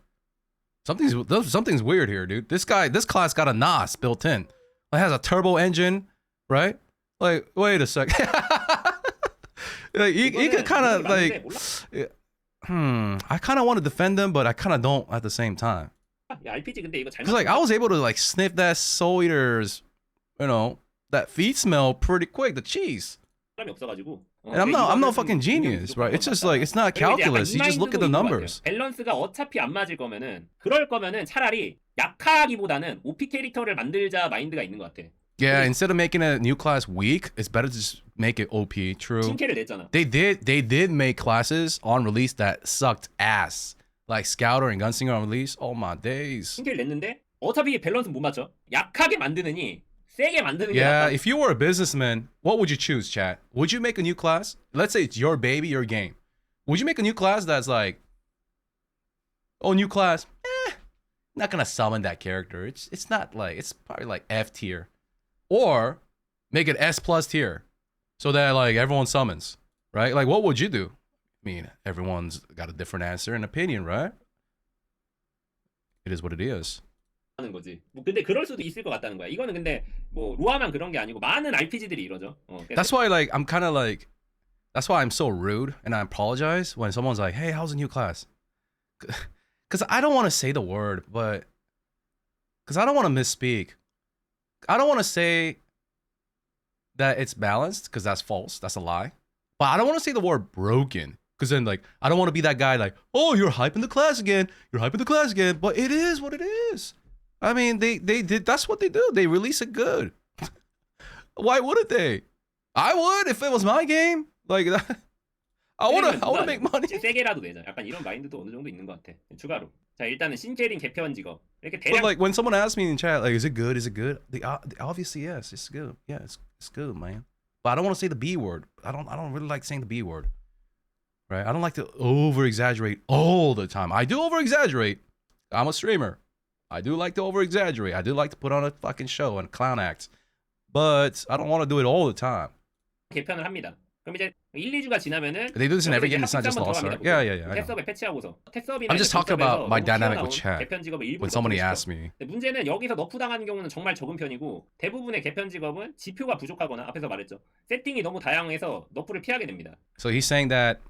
something's weird here, dude. This class got a NOS built in. It has a turbo engine, right? Like, wait a sec. Like, you could kind of like, I kind of want to defend them, but I kind of don't at the same time. 야, RPG 근데 이거 잘 Because like I was able to like sniff that Soul Eater's, you know, that feet smell pretty quick. The cheese. 사람이 없어가지고. And I'm no fucking genius, right? It's just like it's not calculus. You just look at the numbers. 밸런스가 어차피 안 맞을 거면은 그럴 거면은 차라리 약하기보다는 OP 캐릭터를 만들자 마인드가 있는 것 같아. Yeah, instead of making a new class weak, it's better to just make it OP. True. 신캐를 냈잖아. They did make classes on release that sucked ass. Like Scouter and Gunsinger on release. Oh my days. 신캐를 냈는데 어차피 밸런스 못 맞춰. 약하게 만드느니 세게 만드는 게 Yeah, 낫다. if you were a businessman, what would you choose, chat? Would you make a new class? Let's say it's your baby, your game. Would you make a new class that's like, oh, new class? Not gonna summon that character. It's not like, it's probably like F tier. Or make it S plus tier so that like everyone summons, right? Like what would you do? I mean, everyone's got a different answer and opinion, right? It is what it is. 하는 거지. 뭐 근데 그럴 수도 있을 것 같다는 거야. 이거는 근데 뭐 로아만 그런 게 아니고 많은 RPG들이 이러죠. That's why like I'm kind of like, that's why I'm so rude and I apologize when someone's like, hey, how's the new class? Because I don't want to say the word, but because I don't want to misspeak. I don't want to say that it's balanced because that's false. That's a lie. But I don't want to say the word broken because then like I don't want to be that guy like, oh, you're hyping the class again. You're hyping the class again. But it is what it is. I mean, they did. That's what they do. They release it good. Why wouldn't they? I would if it was my game. Like I wanna make money. 세게라도 내자. 약간 이런 마인드도 어느 정도 있는 것 같아. 추가로. 자 일단은 신캐린 개편 직업. 이렇게 But 대략. like when someone asks me in chat, like, is it good? Is it good? They obviously yes, it's good. Yeah, it's good, man. But I don't want to say the B word. I don't really like saying the B word. Right? I don't like to over exaggerate all the time. I do over exaggerate. I'm a streamer. I do like to over exaggerate. I do like to put on a fucking show and a clown act. But I don't want to do it all the time. 개편을 합니다. 그럼 이제 1, 2주가 지나면은 They do this in every game. It's not just Lost Ark. Yeah. I know. 탭섭에 패치하고서 탭섭이나 I'm just talking about my dynamic with chat. 개편 직업을 일부 When somebody asks me. 문제는 여기서 너프 당하는 경우는 정말 적은 편이고 대부분의 개편 직업은 지표가 부족하거나 앞에서 말했죠. 세팅이 너무 다양해서 너프를 피하게 됩니다. So he's saying that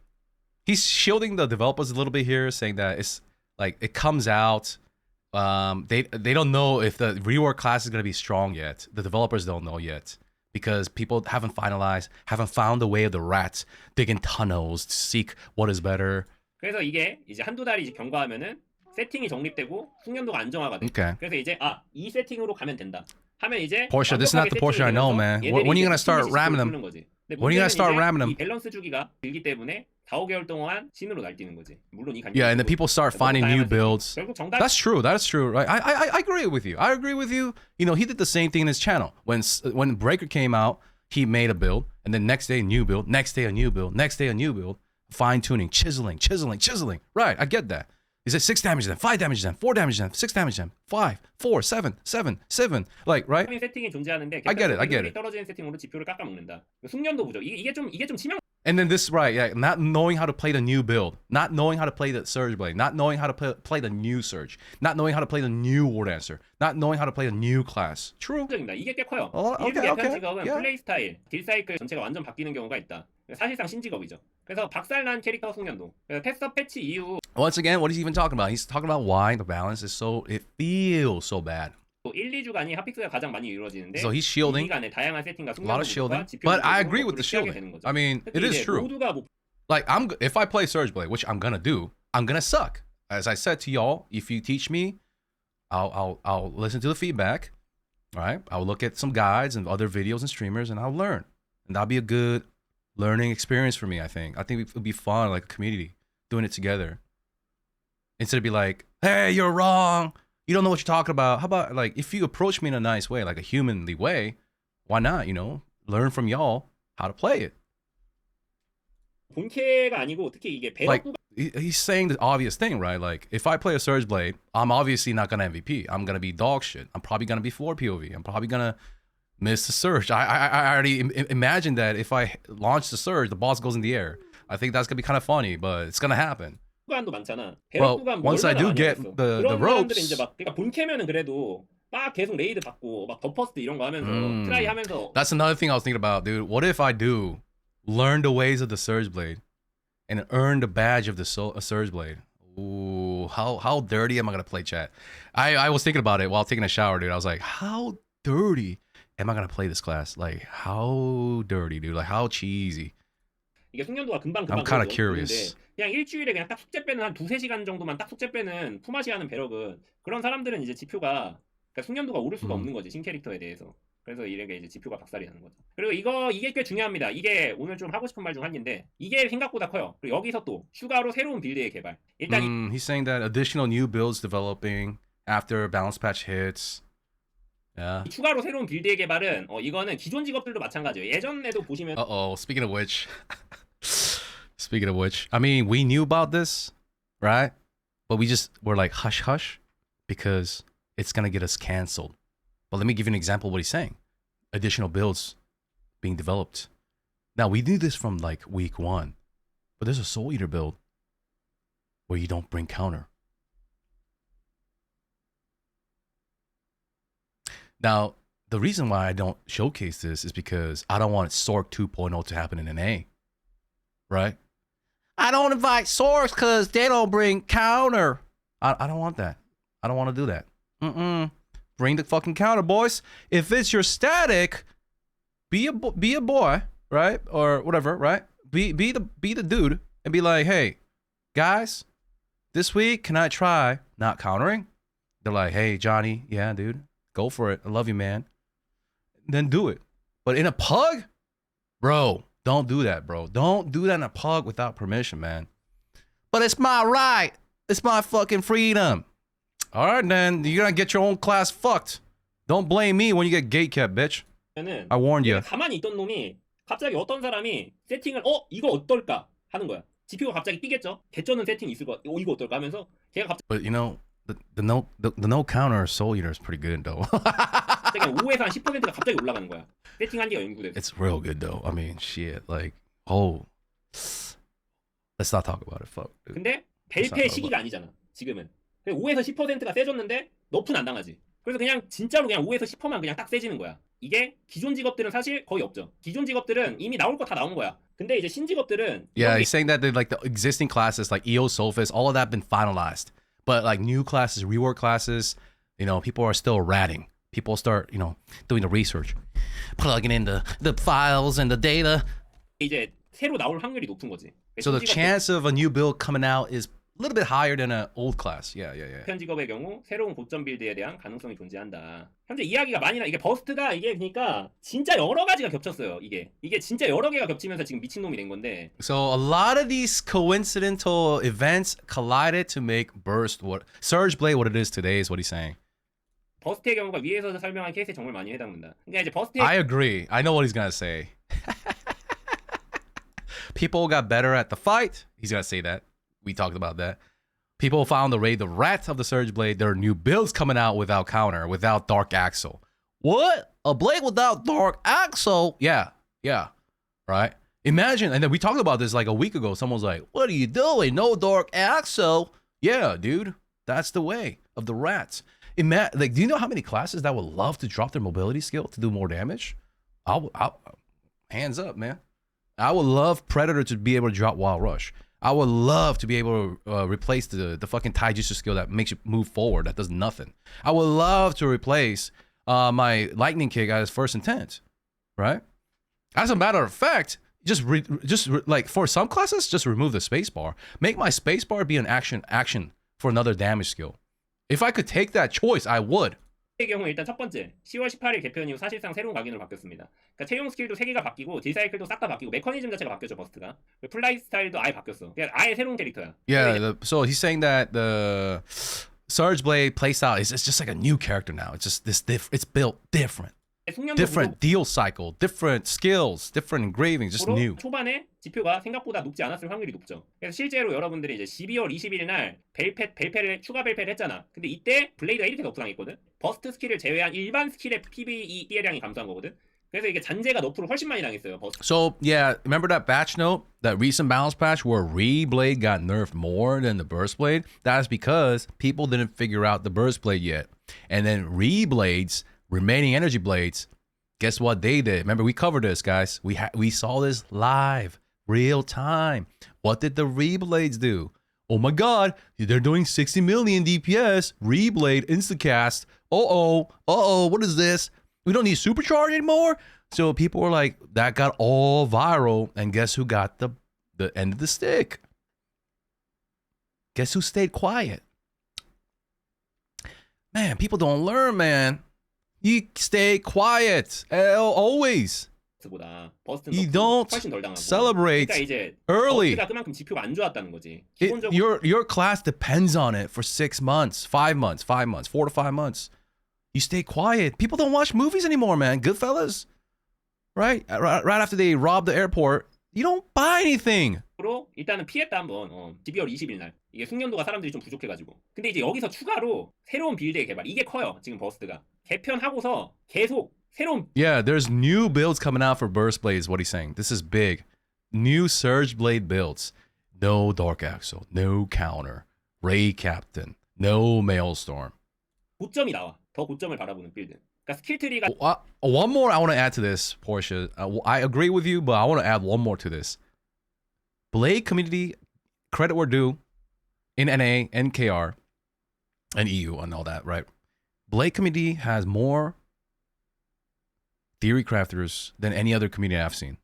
he's shielding the developers a little bit here, saying that it's like it comes out. They don't know if the rework class is gonna be strong yet. The developers don't know yet. Because people haven't finalized, haven't found the way of the rats, digging tunnels to seek what is better. 그래서 이게 이제 한두 달이 이제 경과하면은 세팅이 정립되고 숙련도가 안정화가 돼. Okay. 그래서 이제 이 세팅으로 가면 된다. 하면 이제 Porsha, this is not the Porsha I know, man. When are you gonna start ramming them? When are you gonna start ramming them? 이 밸런스 주기가 길기 때문에 4-5개월 동안 신으로 날뛰는 거지. 물론 이 Yeah, and then people start finding new builds. 결국 정답. That's true. Right? I agree with you. I agree with you. You know, he did the same thing in his channel. When Breaker came out, he made a build, and then next day a new build, next day a new build, next day a new build, fine tuning, chiseling. Right? I get that. He said 6 damage then, 5 damage then, 4 damage then, 6 damage then, 5, 4, 7, 7. Like, right? 세팅이 존재하는데 I get it. 떨어지는 세팅으로 지표를 깎아먹는다. 숙련도 부족. 이게 좀 치명. And then this, right, yeah, not knowing how to play the new build, not knowing how to play the Surge Blade, not knowing how to play the new Surge, not knowing how to play the new War Dancer, not knowing how to play the new class. True. 이게 꽤 커요. Okay. 개편 직업은 플레이 스타일, 딜 사이클 전체가 완전 바뀌는 경우가 있다. 사실상 신직업이죠. 그래서 박살난 캐릭터 숙련도. 그래서 패스 패치 이후. Once again, what is he even talking about? He's talking about why the balance is it feels so bad. 1, 2주간이 핫픽스가 가장 많이 이루어지는데 So he's shielding. 이 기간에 다양한 세팅과 A lot of shielding. But I agree with the shielding. I mean, it is true. Like if I play Surge Blade, which I'm gonna do, I'm gonna suck. As I said to y'all, if you teach me, I'll listen to the feedback. All right, I'll look at some guides and other videos and streamers, and I'll learn. And that'll be a good learning experience for me. I think it would be fun, like a community doing it together. Instead of be like, hey, you're wrong. You don't know what you're talking about. How about like if you approach me in a nice way, like a humanly way, why not? You know, learn from y'all how to play it. 본캐가 아니고 특히 이게 like he's saying the obvious thing, right? Like if I play a Surge Blade, I'm obviously not gonna MVP. I'm gonna be dog shit. I'm probably gonna be floor POV. I'm probably gonna miss the Surge. I already imagine that if I launch the Surge, the boss goes in the air. I think that's gonna be kind of funny, but it's gonna happen. 많잖아. Well, once I do get the ropes. 이제 막 그러니까 본캐면은 그래도 막 계속 레이드 받고 막 더퍼스트 이런 거 하면서 트라이 하면서. That's another thing I was thinking about, dude. What if I do learn the ways of the Surge Blade and earn the badge of the Surge Blade? Ooh, how dirty am I gonna play, chat? I was thinking about it while taking a shower, dude. I was like, how dirty am I gonna play this class? Like, how dirty, dude? Like, how cheesy? 이게 숙련도가 금방 I'm kind of curious. 그냥 일주일에 그냥 딱 숙제 빼는 한 2-3시간 정도만 딱 숙제 빼는 품앗이 하는 배럭은 그런 사람들은 이제 지표가 그러니까 숙련도가 오를 수가 없는 거지, 신캐릭터에 대해서. 그래서 이렇게 이제 지표가 박살이 나는 거죠. 그리고 이게 꽤 중요합니다. 이게 오늘 좀 하고 싶은 말 중 하나인데 이게 생각보다 커요. 그리고 여기서 또 추가로 새로운 빌드의 개발. 일단 He's saying that additional new builds developing after balance patch hits. Yeah. 추가로 새로운 빌드의 개발은 이거는 기존 직업들도 마찬가지예요. 예전에도 보시면 Speaking of which. Speaking of which, I mean, we knew about this, right? But we just were like hush hush because it's gonna get us canceled. But let me give you an example of what he's saying. Additional builds being developed. Now we knew this from like week 1, but there's a Soul Eater build where you don't bring counter. Now, the reason why I don't showcase this is because I don't want Sork 2.0 to happen in an A, right? I don't invite Sorks because they don't bring counter. I don't want that. I don't want to do that. Bring the fucking counter, boys. If it's your static, be a boy, right? Or whatever, right? Be the dude and be like, hey, guys, this week can I try not countering? They're like, hey, Johnny, yeah, dude, go for it. I love you, man. Then do it. But in a pug, bro, don't do that, bro. Don't do that in a pug without permission, man. But it's my right. It's my fucking freedom. All right, then you're gonna get your own class fucked. Don't blame me when you get gatekept, bitch. I warned you. 가만히 있던 놈이 갑자기 어떤 사람이 세팅을 이거 어떨까 하는 거야. 지표가 갑자기 뛰겠죠. 개쩌는 세팅이 있을 거야. 이거 어떨까 하면서 걔가 갑자기. But you know the no counter Soul Eater is pretty good though. 갑자기 5에서 한 10%가 갑자기 올라가는 거야. 세팅한 게가 연구돼서. It's real good though. I mean, shit. Like, let's not talk about it. Fuck. Dude. 근데 벨페 시기가 아니잖아. 지금은. 5에서 10%가 세졌는데 너프는 안 당하지. 그래서 그냥 진짜로 그냥 5에서 10%만 그냥 딱 세지는 거야. 이게 기존 직업들은 사실 거의 없죠. 기존 직업들은 이미 나올 거 다 나온 거야. 근데 이제 신 직업들은 Yeah, he's saying that like the existing classes like EO, Sophist, all of that been finalized. But like new classes, rework classes, you know, people are still ratting. People start, you know, doing the research, plugging in the files and the data. 이제 새로 나올 확률이 높은 거지. So the chance of a new build coming out is a little bit higher than an old class. Yeah. 현 직업의 경우 새로운 고점 빌드에 대한 가능성이 존재한다. 현재 이야기가 많이 이게 버스트가 이게 그러니까 진짜 여러 가지가 겹쳤어요. 이게 진짜 여러 개가 겹치면서 지금 미친놈이 된 건데. So a lot of these coincidental events collided to make Burst Surge Blade what it is today is what he's saying. 버스트의 경우가 위에서 설명한 케이스에 정말 많이 해당된다. 그러니까 이제 버스트. I agree. I know what he's gonna say. People got better at the fight. He's gonna say that. We talked about that. People found the raid the rat of the Surge Blade. There are new builds coming out without counter, without Dark Axle. What? A blade without Dark Axle? Yeah. Right? Imagine, and then we talked about this like a week ago. Someone's like, what are you doing? No Dark Axle? Yeah, dude. That's the way of the rats. Like, do you know how many classes that would love to drop their mobility skill to do more damage? I'll hands up, man. I would love Predator to be able to drop Wild Rush. I would love to be able to replace the fucking Taijutsu skill that makes you move forward, that does nothing. I would love to replace my Lightning Kick as first intent, right? As a matter of fact, just like for some classes, just remove the spacebar. Make my spacebar be an action for another damage skill. If I could take that choice, I would. 의 경우 일단 첫 번째 10월 18일 개편 이후 사실상 새로운 각인으로 바뀌었습니다. 그러니까 채용 스킬도 3개가 바뀌고 딜사이클도 싹 다 바뀌고 메커니즘 자체가 바뀌었죠. 버스트가 플라이 스타일도 아예 바뀌었어. 그냥 아예 새로운 캐릭터야. Yeah, so he's saying that the Surge Blade playstyle is just like a new character now. It's just it's built different. Different deal cycle, different skills, different engravings, just new. 초반에 지표가 생각보다 높지 않았을 확률이 높죠. 그래서 실제로 여러분들이 이제 12월 20일 날 벨페를 추가 벨페를 했잖아. 근데 이때 블레이드가 이렇게 덕후당했거든. 버스트 스킬을 제외한 일반 스킬의 PVE 피해량이 감소한 거거든. 그래서 이게 잔재가 너프를 훨씬 많이 당했어요. So yeah, remember that patch note, that recent balance patch where Reblade got nerfed more than the Burst Blade? That's because people didn't figure out the Burst Blade yet. And then Reblades, remaining energy blades, guess what they did? Remember, we covered this, guys. We saw this live, real time. What did the Reblades do? Oh my God, they're doing 60 million DPS. Reblade, instacast. What is this? We don't need supercharge anymore. So people were like, that got all viral. And guess who got the end of the stick? Guess who stayed quiet? Man, people don't learn, man. You stay quiet. Always. You don't celebrate early. Your class depends on it for 6 months, 5 months, 4 to 5 months. You stay quiet. People don't watch movies anymore, man. Goodfellas, right? Right after they rob the airport, you don't buy anything. 일단은 피했다 한번 12월 20일 날 이게 숙련도가 사람들이 좀 부족해가지고 근데 이제 여기서 추가로 새로운 빌드의 개발 이게 커요 지금 버스트가 개편하고서 계속 새로운 Yeah, there's new builds coming out for Burst Blade is what he's saying. This is big. New Surge Blade builds. No Dark Axle, no Counter, Ray Captain, no Maelstrom. 고점이 나와. 더 고점을 바라보는 빌드. 그러니까 스킬 트리가 one more I want to add to this, Porsha. I agree with you, but I want to add one more to this. Blade community, credit where due, in NA, NKR, and EU and all that, right? Blade community has more theory crafters than any other community I've seen.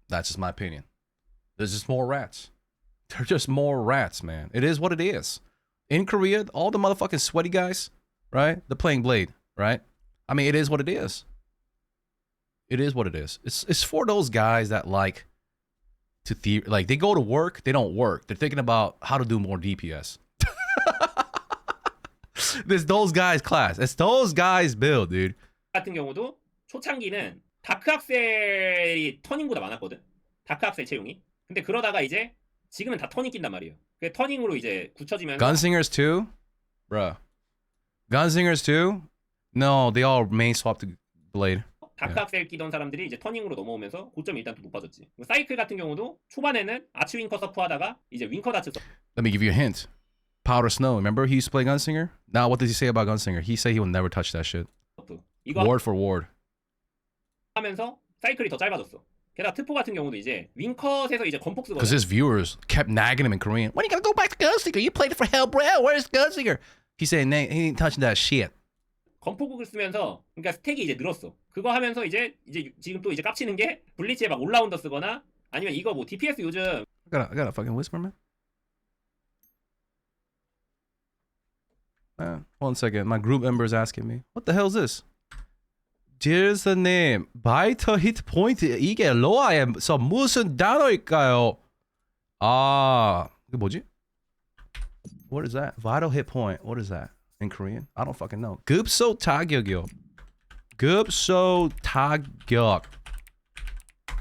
That's just my opinion. There's just more rats. They're just more rats, man. It is what it is. In Korea, all the motherfucking sweaty guys, right? They're playing Blade, right? I mean, it is what it is. It is what it is. It's for those guys that like to like they go to work, they don't work. They're thinking about how to do more DPS. It's those guys class. It's those guys build, dude. 같은 경우도 초창기는 다크악셀이 터닝보다 많았거든. 다크악셀 채용이. 근데 그러다가 이제 지금은 다 터닝 낀단 말이에요. 그 터닝으로 이제 굳혀지면서 Gunsingers too? Bruh. Gunsingers too? No, they all main swap to Blade. 다크악셀 끼던 사람들이 이제 터닝으로 넘어오면서 고점이 일단 또 높아졌지. 사이클 같은 경우도 초반에는 아치 윙커 서프 하다가 이제 윙커 다츠 서프. Let me give you a hint. Powder Snow. Remember he used to play Gunsinger? Now what does he say about Gunsinger? He said he will never touch that shit. 이거 ward for ward. 하면서 사이클이 더 짧아졌어. 게다가 트포 같은 경우도 이제 윙컷에서 이제 건폭 쓰거든. Because his viewers kept nagging him in Korean. When are you gonna go back to Gunsinger? You played it for hell, bro. Where's Gunsinger? He said he ain't touching that shit. 건폭을 쓰면서 그러니까 스택이 이제 늘었어. 그거 하면서 이제 지금 또 이제 깝치는 게 블리츠에 막 올라운더 쓰거나 아니면 이거 뭐 DPS 요즘 I gotta fucking whisper, man. One second. My group member is asking me. What the hell is this? 질서님, 바이터 히트 포인트 이게 로아에서 무슨 단어일까요? 아, 이게 뭐지? What is that? Vital hit point. What is that in Korean? I don't fucking know. 급소 타격이요. 급소 타격.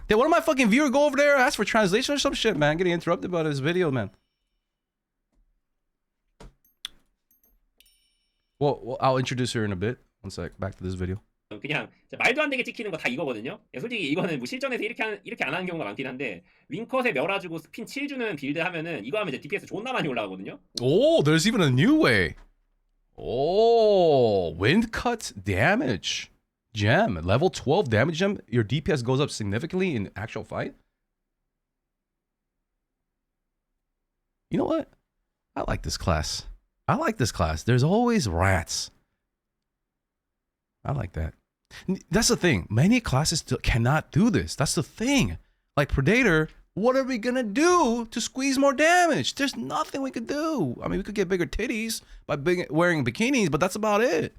Did one of my fucking viewers go over there ask for translation or some shit, man? I'm getting interrupted by this video, man. Well, I'll introduce her in a bit. One sec. Back to this video. 그냥 말도 안 되게 찍히는 거 다 이거거든요. 솔직히 이거는 뭐 실전에서 이렇게 안 하는 경우가 많긴 한데 윙컷에 멸아주고 스핀 7 주는 빌드 하면은 이거 하면 이제 DPS 존나 많이 올라가거든요. Oh, there's even a new way. Oh, wind cut damage gem, level 12 damage gem. Your DPS goes up significantly in actual fight. You know what? I like this class. There's always rats. I like that. That's the thing. Many classes cannot do this. That's the thing. Like Predator, what are we gonna do to squeeze more damage? There's nothing we could do. I mean, we could get bigger titties by wearing bikinis, but that's about it.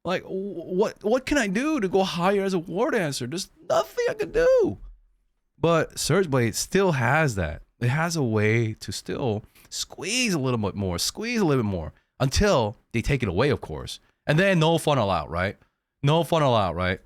Like, what can I do to go higher as a war dancer? There's nothing I could do. But Surge Blade still has that. It has a way to still squeeze a little bit more until they take it away, of course. And then no funnel out, right?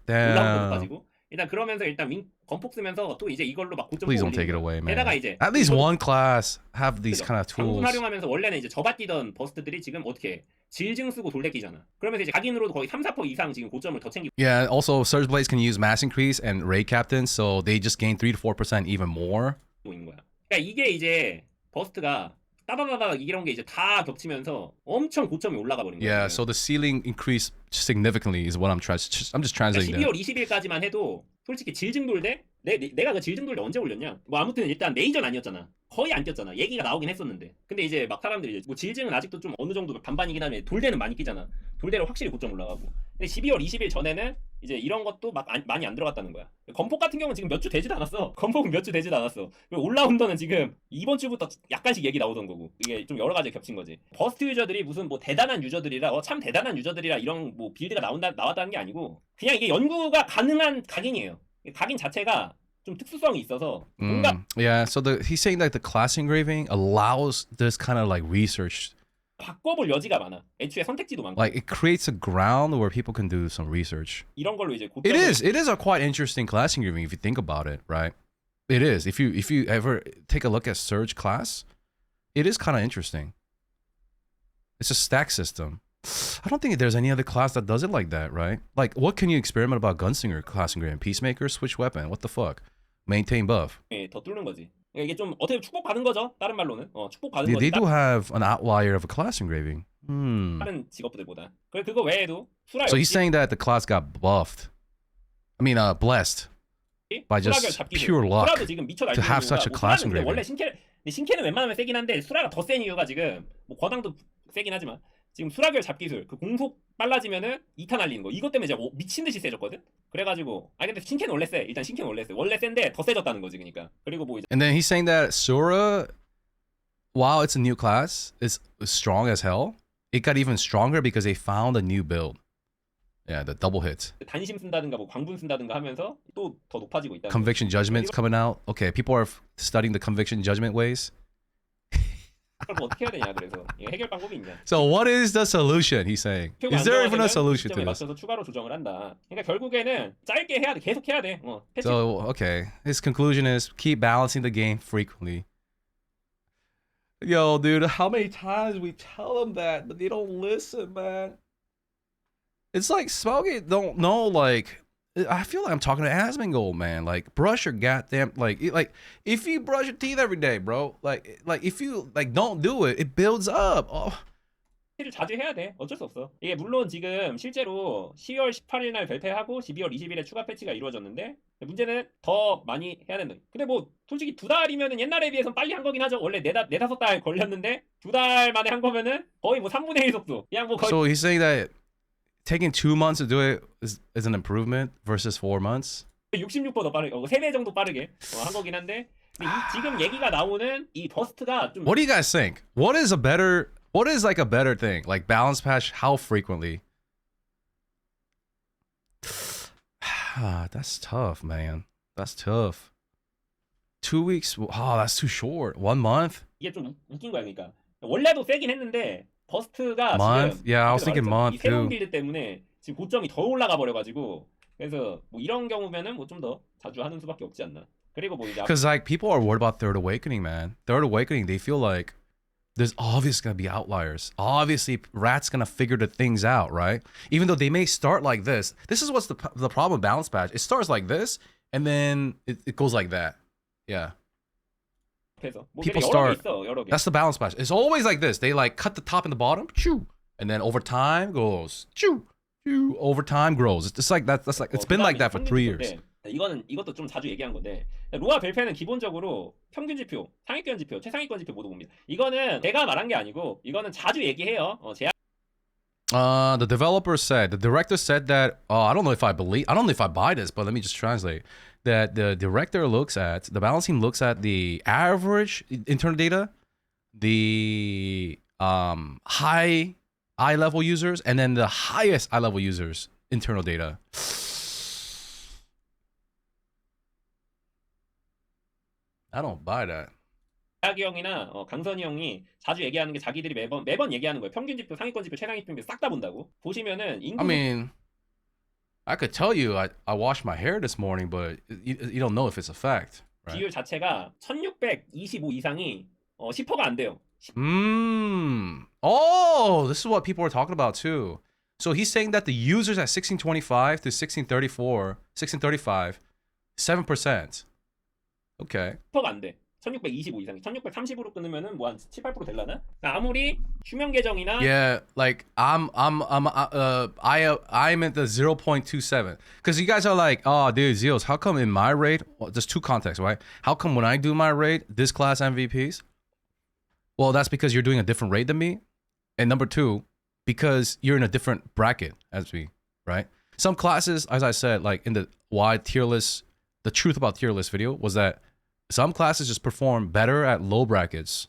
Damn. 일단 그러면서 일단 건폭 쓰면서 또 이제 이걸로 막 고점 Please don't take it 올리는 거야. away, 게다가 man. 이제 At least 이것도 one class have these 그죠. kind of 장군 tools. 활용하면서 원래는 이제 접어뛰던 버스트들이 지금 어떻게 해? 질증 쓰고 돌대끼잖아. 그러면서 이제 각인으로도 거의 3-4% 이상 지금 고점을 더 챙기고. Yeah, also Surge Blades can use mass increase and raid captains, so they just gain 3 to 4% even more. 있는 거야. 그러니까 이게 이제 버스트가 따다다다 이런 게 이제 다 겹치면서 엄청 고점이 올라가 버린 거야. Yeah, 지금. so the ceiling increased significantly is what I'm just translating 그러니까 12월 that. 20일까지만 해도 솔직히 질증 돌대 내가 그 질증 돌대 언제 올렸냐? 뭐 아무튼 일단 메이저는 아니었잖아. 거의 안 꼈잖아. 얘기가 나오긴 했었는데. 근데 이제 막 사람들이 이제 뭐 질증은 아직도 좀 어느 정도 반반이긴 하면 돌대는 많이 끼잖아. 돌대로 확실히 고점 올라가고. 근데 12월 20일 전에는 이제 이런 것도 막 많이 안 들어갔다는 거야. 건폭 같은 경우는 지금 몇 주 되지도 않았어. 건폭은 몇 주 되지도 않았어. 올라운더는 지금 이번 주부터 약간씩 얘기 나오던 거고. 이게 좀 여러 가지 겹친 거지. 버스트 유저들이 무슨 뭐 대단한 유저들이라 참 대단한 유저들이라 이런 뭐 빌드가 나왔다는 게 아니고 그냥 이게 연구가 가능한 각인이에요. 각인 자체가 좀 특수성이 있어서 Yeah, so he's saying that the class engraving allows this kind of like research. 바꿔볼 여지가 많아. 애초에 선택지도 많고. Like it creates a ground where people can do some research. 이런 걸로 이제 It is a quite interesting class engraving if you think about it, right? It is. If you ever take a look at Surge class, it is kind of interesting. It's a stack system. I don't think there's any other class that does it like that, right? Like, what can you experiment about Gunsinger class engraving? Peacemaker, switch weapon. What the fuck? Maintain buff. 예, 더 뚫는 거지. 이게 좀 어떻게 축복받은 거죠? 다른 말로는 축복받은 They, 거지. they do have an outlier of a class engraving. 다른 직업들보다. 그거 외에도 수라 So he's saying that the class got buffed. I mean, blessed by just pure luck 수라도 지금 미쳐 to have such a class 수라는 원래 engraving. 신캐는 웬만하면 세긴 한데 수라가 더 센 이유가 지금 뭐 거당도 세긴 하지만 지금 수라결 잡기술 그 공속 빨라지면은 2탄 날리는 거 이것 때문에 이제 미친 듯이 세졌거든. 그래가지고 근데 신캐는 원래 세. 일단 신캐는 원래 센데 더 세졌다는 거지 그러니까. 그리고 뭐 이제 And then he's saying that Sura, while it's a new class, is strong as hell. It got even stronger because they found a new build. Yeah, the double hits. 단심 쓴다든가 뭐 광분 쓴다든가 하면서 또 더 높아지고 있다. Conviction judgment's coming out. Okay, people are studying the conviction judgment ways. 그걸 뭐 어떻게 해야 되냐 그래서 해결 방법이 있냐. So what is the solution? He's saying. Is there even a solution to this? 맞춰서 추가로 조정을 한다. 그러니까 결국에는 짧게 해야 돼. 계속 해야 돼. So okay, his conclusion is keep balancing the game frequently. Yo, dude, how many times we tell them that, but they don't listen, man. It's like Smokey don't know. Like I feel like I'm talking to Asmongold, man. Like brush your goddamn like if you brush your teeth every day, bro. Like if you like don't do it, it builds up. Oh. 를 자주 해야 돼. 어쩔 수 없어. 이게 물론 지금 실제로 10월 18일 날 별패하고 12월 20일에 추가 패치가 이루어졌는데 문제는 더 많이 해야 된다. 근데 뭐 솔직히 2달이면은 옛날에 비해서는 빨리 한 거긴 하죠. 원래 4-5달 걸렸는데 2달 만에 한 거면은 거의 뭐 3분의 1 속도. 그냥 뭐 거의 So he's saying that taking 2 months to do it is an improvement versus 4 months. 66% 더 빠르게, 3배 정도 빠르게 한 거긴 한데 근데 지금 얘기가 나오는 이 버스트가 좀 What do you guys think? What is like a better thing? Like balance patch how frequently? That's tough, man. That's tough. 2 weeks? Oh, that's too short. 1 month? 이게 좀 웃긴 거야. 그러니까 원래도 세긴 했는데 버스트가 month? 지금 Yeah, I was thinking month 이 새로운 too. 빌드 때문에 지금 고점이 더 올라가 버려가지고 그래서 뭐 이런 경우면은 뭐 좀 더 자주 하는 수밖에 없지 않나. 그리고 뭐 이제 Because like people are worried about Third Awakening, man. Third Awakening, they feel like there's obviously gonna be outliers. Obviously, Rat's gonna figure the things out, right? Even though they may start like this. This is what's the problem with balance patch. It starts like this, and then it goes like that. Yeah. 뭐 People 여러 개 start. 있어, 여러 개. That's the balance patch. It's always like this. They like cut the top and the bottom, chew, and then over time goes chew, chew. Over time grows. It's just like that. That's like it's been like that for 3 years. 이것도 좀 자주 얘기한 건데 로아 벨페는 기본적으로 평균 지표, 상위권 지표, 최상위권 지표 모두 봅니다. 이거는 제가 말한 게 아니고 이거는 자주 얘기해요. The developer said, the director said that, I don't know if I buy this, but let me just translate. That the director looks at, the balance team looks at the average internal data, the high eye level users, and then the highest eye level users internal data. I don't buy that. 대학이 형이나 강선이 형이 자주 얘기하는 게 자기들이 매번 얘기하는 거예요. 평균 지표, 상위권 지표, 최상위 지표 싹 다 본다고. 보시면은 I mean, I could tell you I washed my hair this morning, but you don't know if it's a fact, right? 비율 자체가 1625 이상이 10%가 안 돼요. Oh, this is what people are talking about too. So he's saying that the users at 1625 to 1635, 7%. Okay. 10%가 안 돼. 1625 이상이 1630으로 끊으면은 뭐 한 7, 8% 될라나? 아무리 휴면 계정이나 Yeah, like I'm at the 0.27 because you guys are like, oh, dude, Zeals, how come in my raid? Well, there's two contexts, right? How come when I do my raid, this class MVPs? Well, that's because you're doing a different raid than me, and number two, because you're in a different bracket as me, right? Some classes, as I said, like in the why tier list, the truth about tier list video was that some classes just perform better at low brackets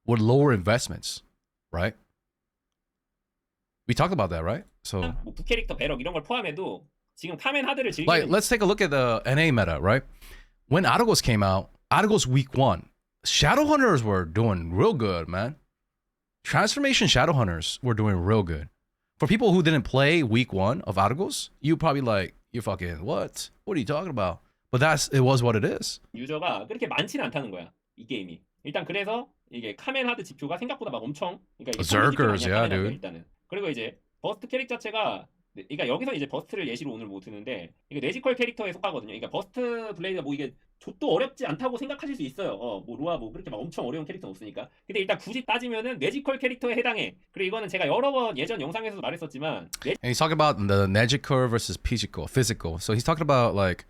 with lower investments, right? We talked about that, right? So, 뭐 부캐릭터 배럭 이런 걸 포함해도 지금 카멘 하드를 즐기는 like, let's take a look at the NA meta, right? When Argos came out, Argos week 1, Shadowhunters were doing real good, man. Transformation Shadowhunters were doing real good. For people who didn't play week 1 of Argos, you probably like, you're fucking, what? What are you talking about? But it was what it is. 유저가 그렇게 많지는 않다는 거야. 이 게임이. 일단 그래서 이게 카멘 하드 지표가 생각보다 막 엄청 그러니까 이게 Zerkers, yeah, dude. 일단은. 그리고 이제 버스트 캐릭 자체가 그러니까 여기서 이제 버스트를 예시로 오늘 못 드는데 이게 뇌지컬 캐릭터에 속하거든요. 그러니까 버스트 블레이드가 뭐 이게 족도 어렵지 않다고 생각하실 수 있어요. 뭐 로아 뭐 그렇게 막 엄청 어려운 캐릭터는 없으니까. 근데 일단 굳이 따지면은 뇌지컬 캐릭터에 해당해. 그리고 이거는 제가 여러 번 예전 영상에서도 말했었지만 And he's talking about the Negicore versus physical. So he's talking about like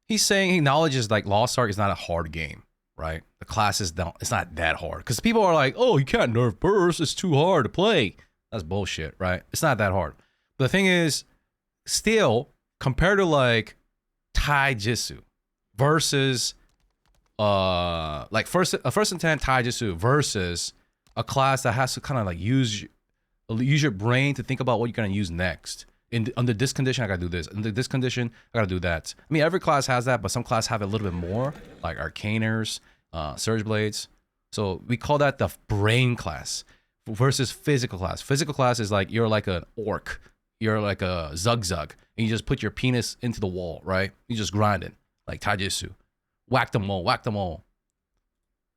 he's saying he acknowledges like Lost Ark is not a hard game, right? The classes don't. It's not that hard because people are like, oh, you can't nerf burst. It's too hard to play. That's bullshit, right? It's not that hard. But the thing is, still compared to like Taijutsu versus like first intent Taijutsu versus a class that has to kind of like use your brain to think about what you're gonna use next. Under this condition, I gotta do this. Under this condition, I gotta do that. I mean, every class has that, but some classes have a little bit more, like Arcaners, Surge Blades. So we call that the brain class versus physical class. Physical class is like you're like an orc, you're like a zug, and you just put your penis into the wall, right? You just grind it, like Taijutsu. Whack them all.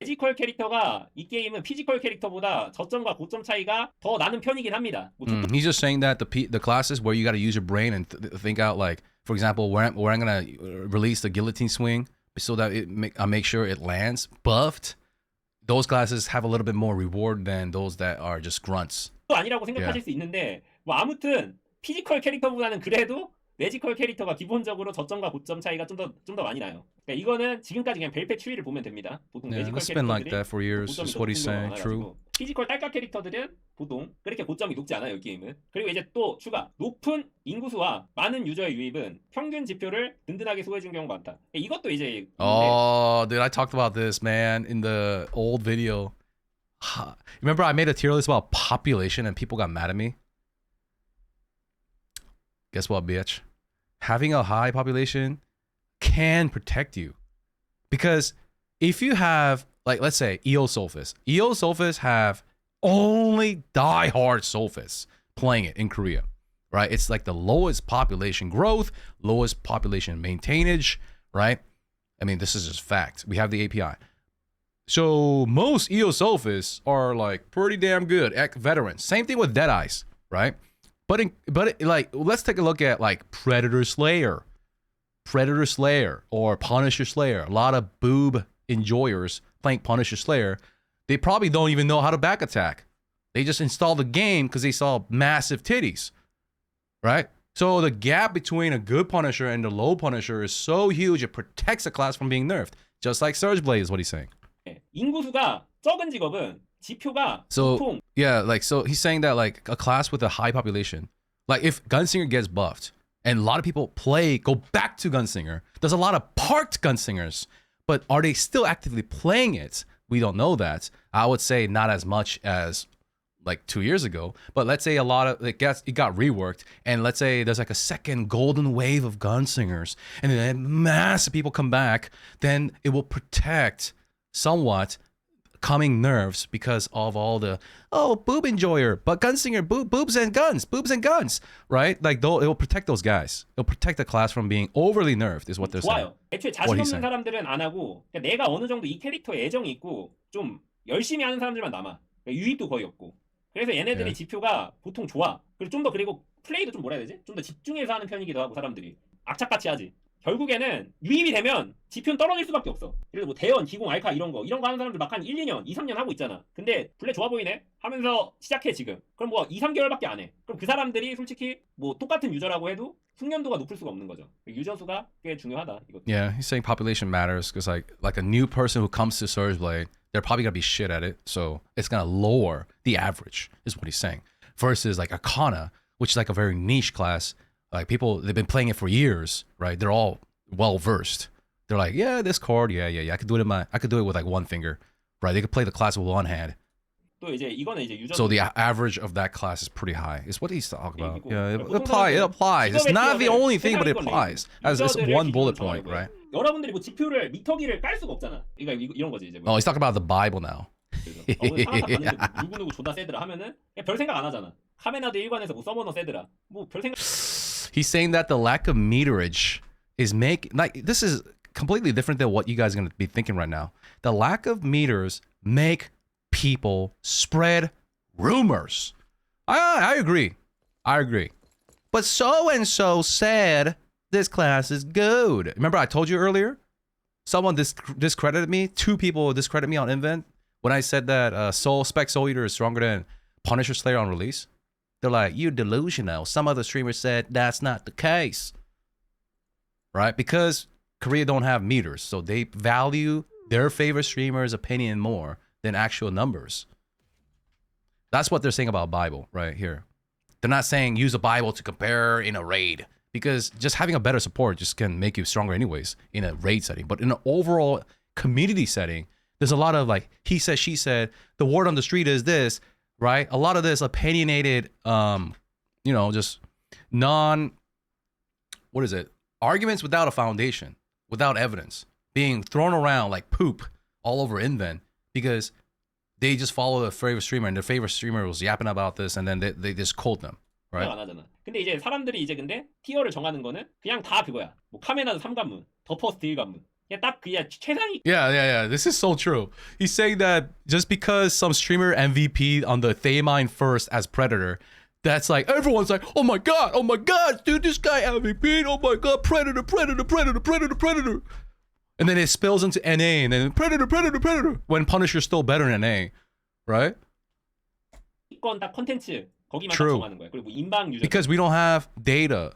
피지컬 캐릭터가 이 게임은 피지컬 캐릭터보다 저점과 고점 차이가 더 나는 편이긴 합니다. He's just saying that the classes where you got to use your brain and think out, like, for example, where I'm gonna release the guillotine swing so that I make sure it lands buffed. Those classes have a little bit more reward than those that are just grunts. 또 아니라고 생각하실 수 있는데 뭐 아무튼 피지컬 캐릭터보다는 그래도 뇌지컬 캐릭터가 기본적으로 저점과 고점 차이가 좀 더 많이 나요. 그러니까 이거는 지금까지 그냥 벨페 추이를 보면 됩니다. 보통 뇌지컬 It's been like 캐릭터들이 that for years. 고점이 Is what he's 높은 경우가 saying. True. 많아가지고 피지컬 딸깍 캐릭터들은 보통 그렇게 고점이 높지 않아요. 이 게임은. 그리고 이제 또 추가 높은 인구수와 많은 유저의 유입은 평균 지표를 든든하게 소화해준 경우가 많다. 이것도 이제 Oh, dude, I talked about this, man, in the old video. Remember I made a tier list about population and people got mad at me? Guess what, bitch? Having a high population can protect you. Because if you have, like, let's say EO Sophis have only die-hard Sophis playing it in Korea, right? It's like the lowest population growth, lowest population maintainage, right? I mean, this is just fact. We have the API. So most EO Sophis are like pretty damn good veterans. Same thing with Deadeyes, right? But like, let's take a look at like Predator Slayer or Punisher Slayer. A lot of boob enjoyers playing Punisher Slayer, they probably don't even know how to back attack. They just installed the game because they saw massive titties, right? So the gap between a good Punisher and the low Punisher is so huge, it protects the class from being nerfed. Just like Surge Blade is what he's saying. 인구수가 적은 직업은 지표가 So 보통 yeah, like, so he's saying that like a class with a high population, like if Gunsinger gets buffed and a lot of people go back to Gunsinger, there's a lot of parked Gunsingers, but are they still actively playing it? We don't know that. I would say not as much as like 2 years ago, but let's say a lot of it got reworked, and let's say there's like a second golden wave of Gunsingers, and then massive people come back, then it will protect somewhat coming nerfs because of all the boob enjoyer, but Gunsinger boobs and guns, right? Like it will protect those guys. It'll protect the class from being overly nerfed, is what they're saying. 좋아요. 애초에 자신 없는 사람들은 안 하고 그냥 내가 어느 정도 이 캐릭터에 애정이 있고 좀 열심히 하는 사람들만 남아. 유입도 거의 없고. 그래서 얘네들이 지표가 보통 좋아. 그리고 좀 더 그리고 플레이도 좀 뭐라 해야 되지? 좀 더 집중해서 하는 편이기도 하고 사람들이 악착같이 하지. 결국에는 유입이 되면 지표는 떨어질 수밖에 없어. 그래서 뭐 대원, 기공, 알카 이런 거 하는 사람들 막 한 1, 2년, 2, 3년 하고 있잖아. 근데 플레이 좋아 보이네? 하면서 시작해 지금. 그럼 뭐 2, 3개월밖에 안 해. 그럼 그 사람들이 솔직히 뭐 똑같은 유저라고 해도 숙련도가 높을 수가 없는 거죠. 유저 수가 꽤 중요하다. 이것도. Yeah, he's saying population matters because like a new person who comes to Surgeblade, they're probably gonna be shit at it, so it's gonna lower the average, is what he's saying. Versus like Arcana, which is like a very niche class. Like people, they've been playing it for years, right? They're all well versed. They're like, yeah, this chord, yeah. I could do it with like one finger, right? They could play the class with one hand. 또 이제 이거는 이제 유저. So the average of that class is pretty high. Is what he's talking about. Yeah, it applies. It's not the only thing, but it applies. As it's one bullet point, right? 여러분들이 뭐 지표를 미터기를 깔 수가 없잖아. 그러니까 이런 거지 이제. Oh, he's talking about the Bible now. 누구누구 존나 세드라 하면은 별 생각 안 하잖아. 카메나드 1관에서 뭐 서머너 세드라 뭐 별 생각. He's saying that the lack of meterage is this is completely different than what you guys are going to be thinking right now. The lack of meters make people spread rumors. I agree. But so and so said this class is good. Remember I told you earlier? Someone discredited me. 2 people discredited me on Invent when I said that Spec Soul Eater is stronger than Punisher Slayer on release. They're like, you're delusional. Some other streamers said that's not the case. Right? Because Korea don't have meters. So they value their favorite streamer's opinion more than actual numbers. That's what they're saying about Bible right here. They're not saying use a Bible to compare in a raid. Because just having a better support just can make you stronger anyways in a raid setting. But in an overall community setting, there's a lot of like, he said, she said, the word on the street is this. Right? A lot of this opinionated, just arguments without a foundation, without evidence, being thrown around like poop all over Invent because they just follow a favorite streamer and their favorite streamer was yapping about this and then they just quote them. Right? 안 하잖아. 근데 이제 사람들이 이제 근데 티어를 정하는 거는 그냥 다 그거야. 뭐 카메나드 3관문, 더 퍼스트 1관문. Yeah. This is so true. He's saying that just because some streamer MVP on the Thaymine first as Predator, that's like everyone's like, oh my god, dude, this guy MVP. Oh my god, Predator. And then it spills into NA and then Predator. When Punisher's still better than NA, right? 이건 다 컨텐츠 거기만 True. 정하는 거야. 그리고 인방 유저. Because we don't have data.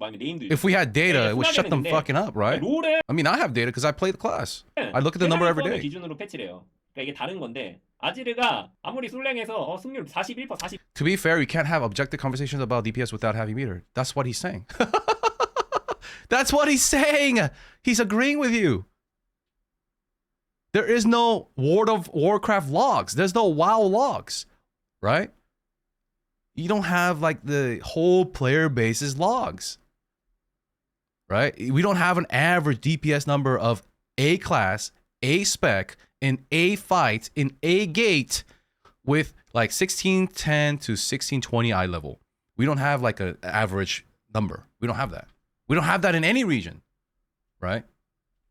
If we had data, it would shut them fucking up, right? I mean, I have data because I play the class. I look at the number every day. 기준으로 패치래요. 그러니까 이게 다른 건데 아지르가 아무리 솔랭에서 승률 41%, 40. To be fair, you can't have objective conversations about DPS without having meter. That's what he's saying. That's what he's saying. He's agreeing with you. There is no World of Warcraft logs. There's no WoW logs, right? You don't have like the whole player base's logs. Right? We don't have an average DPS number of A class, A spec, in A fight, in A gate with like 1610 to 1620 eye level. We don't have like an average number. We don't have that. We don't have that in any region. Right?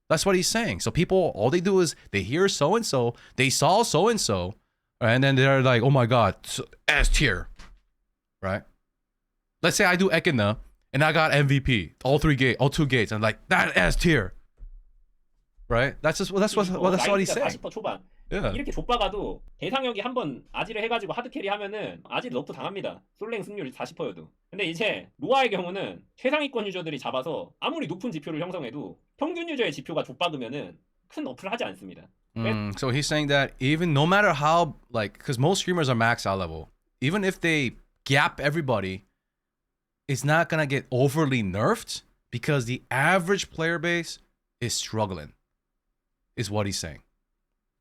That's what he's saying. So people, all they do is they hear so-and-so, they saw so-and-so, and then they're like, oh my God, S tier. Right? Let's say I do Ekina. And I got MVP, all 2 gates. I'm like, that S tier. Right? That's what he's saying. 40% 초반. Yeah. 이렇게 좁아가도 대상혁이 한번 아지를 해가지고 하드캐리 하면은 아지를 너프 당합니다. 솔랭 승률이 40%여도. 근데 이제 로아의 경우는 최상위권 유저들이 잡아서 아무리 높은 지표를 형성해도 평균 유저의 지표가 좁박으면은 큰 어플을 하지 않습니다. So he's saying that even no matter how, like, because most streamers are max out level, even if they gap everybody, it's not gonna get overly nerfed because the average player base is struggling, is what he's saying.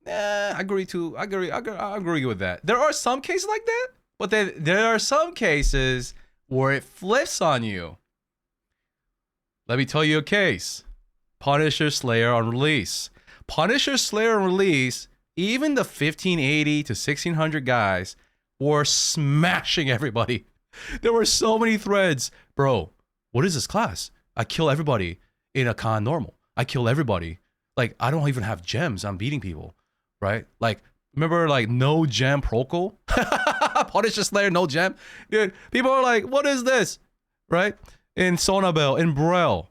I agree with that. There are some cases like that, but then there are some cases where it flips on you. Let me tell you a case. Punisher Slayer on release. Punisher Slayer on release even the 1580 to 1600 guys were smashing everybody. There were so many threads. Bro, what is this class? I kill everybody in a con normal. I kill everybody. Like, I don't even have gems. I'm beating people, right? Like, remember, like, no gem Procol? Punisher Slayer, no gem? Dude, people are like, what is this? Right? In Sonabel, in Braille.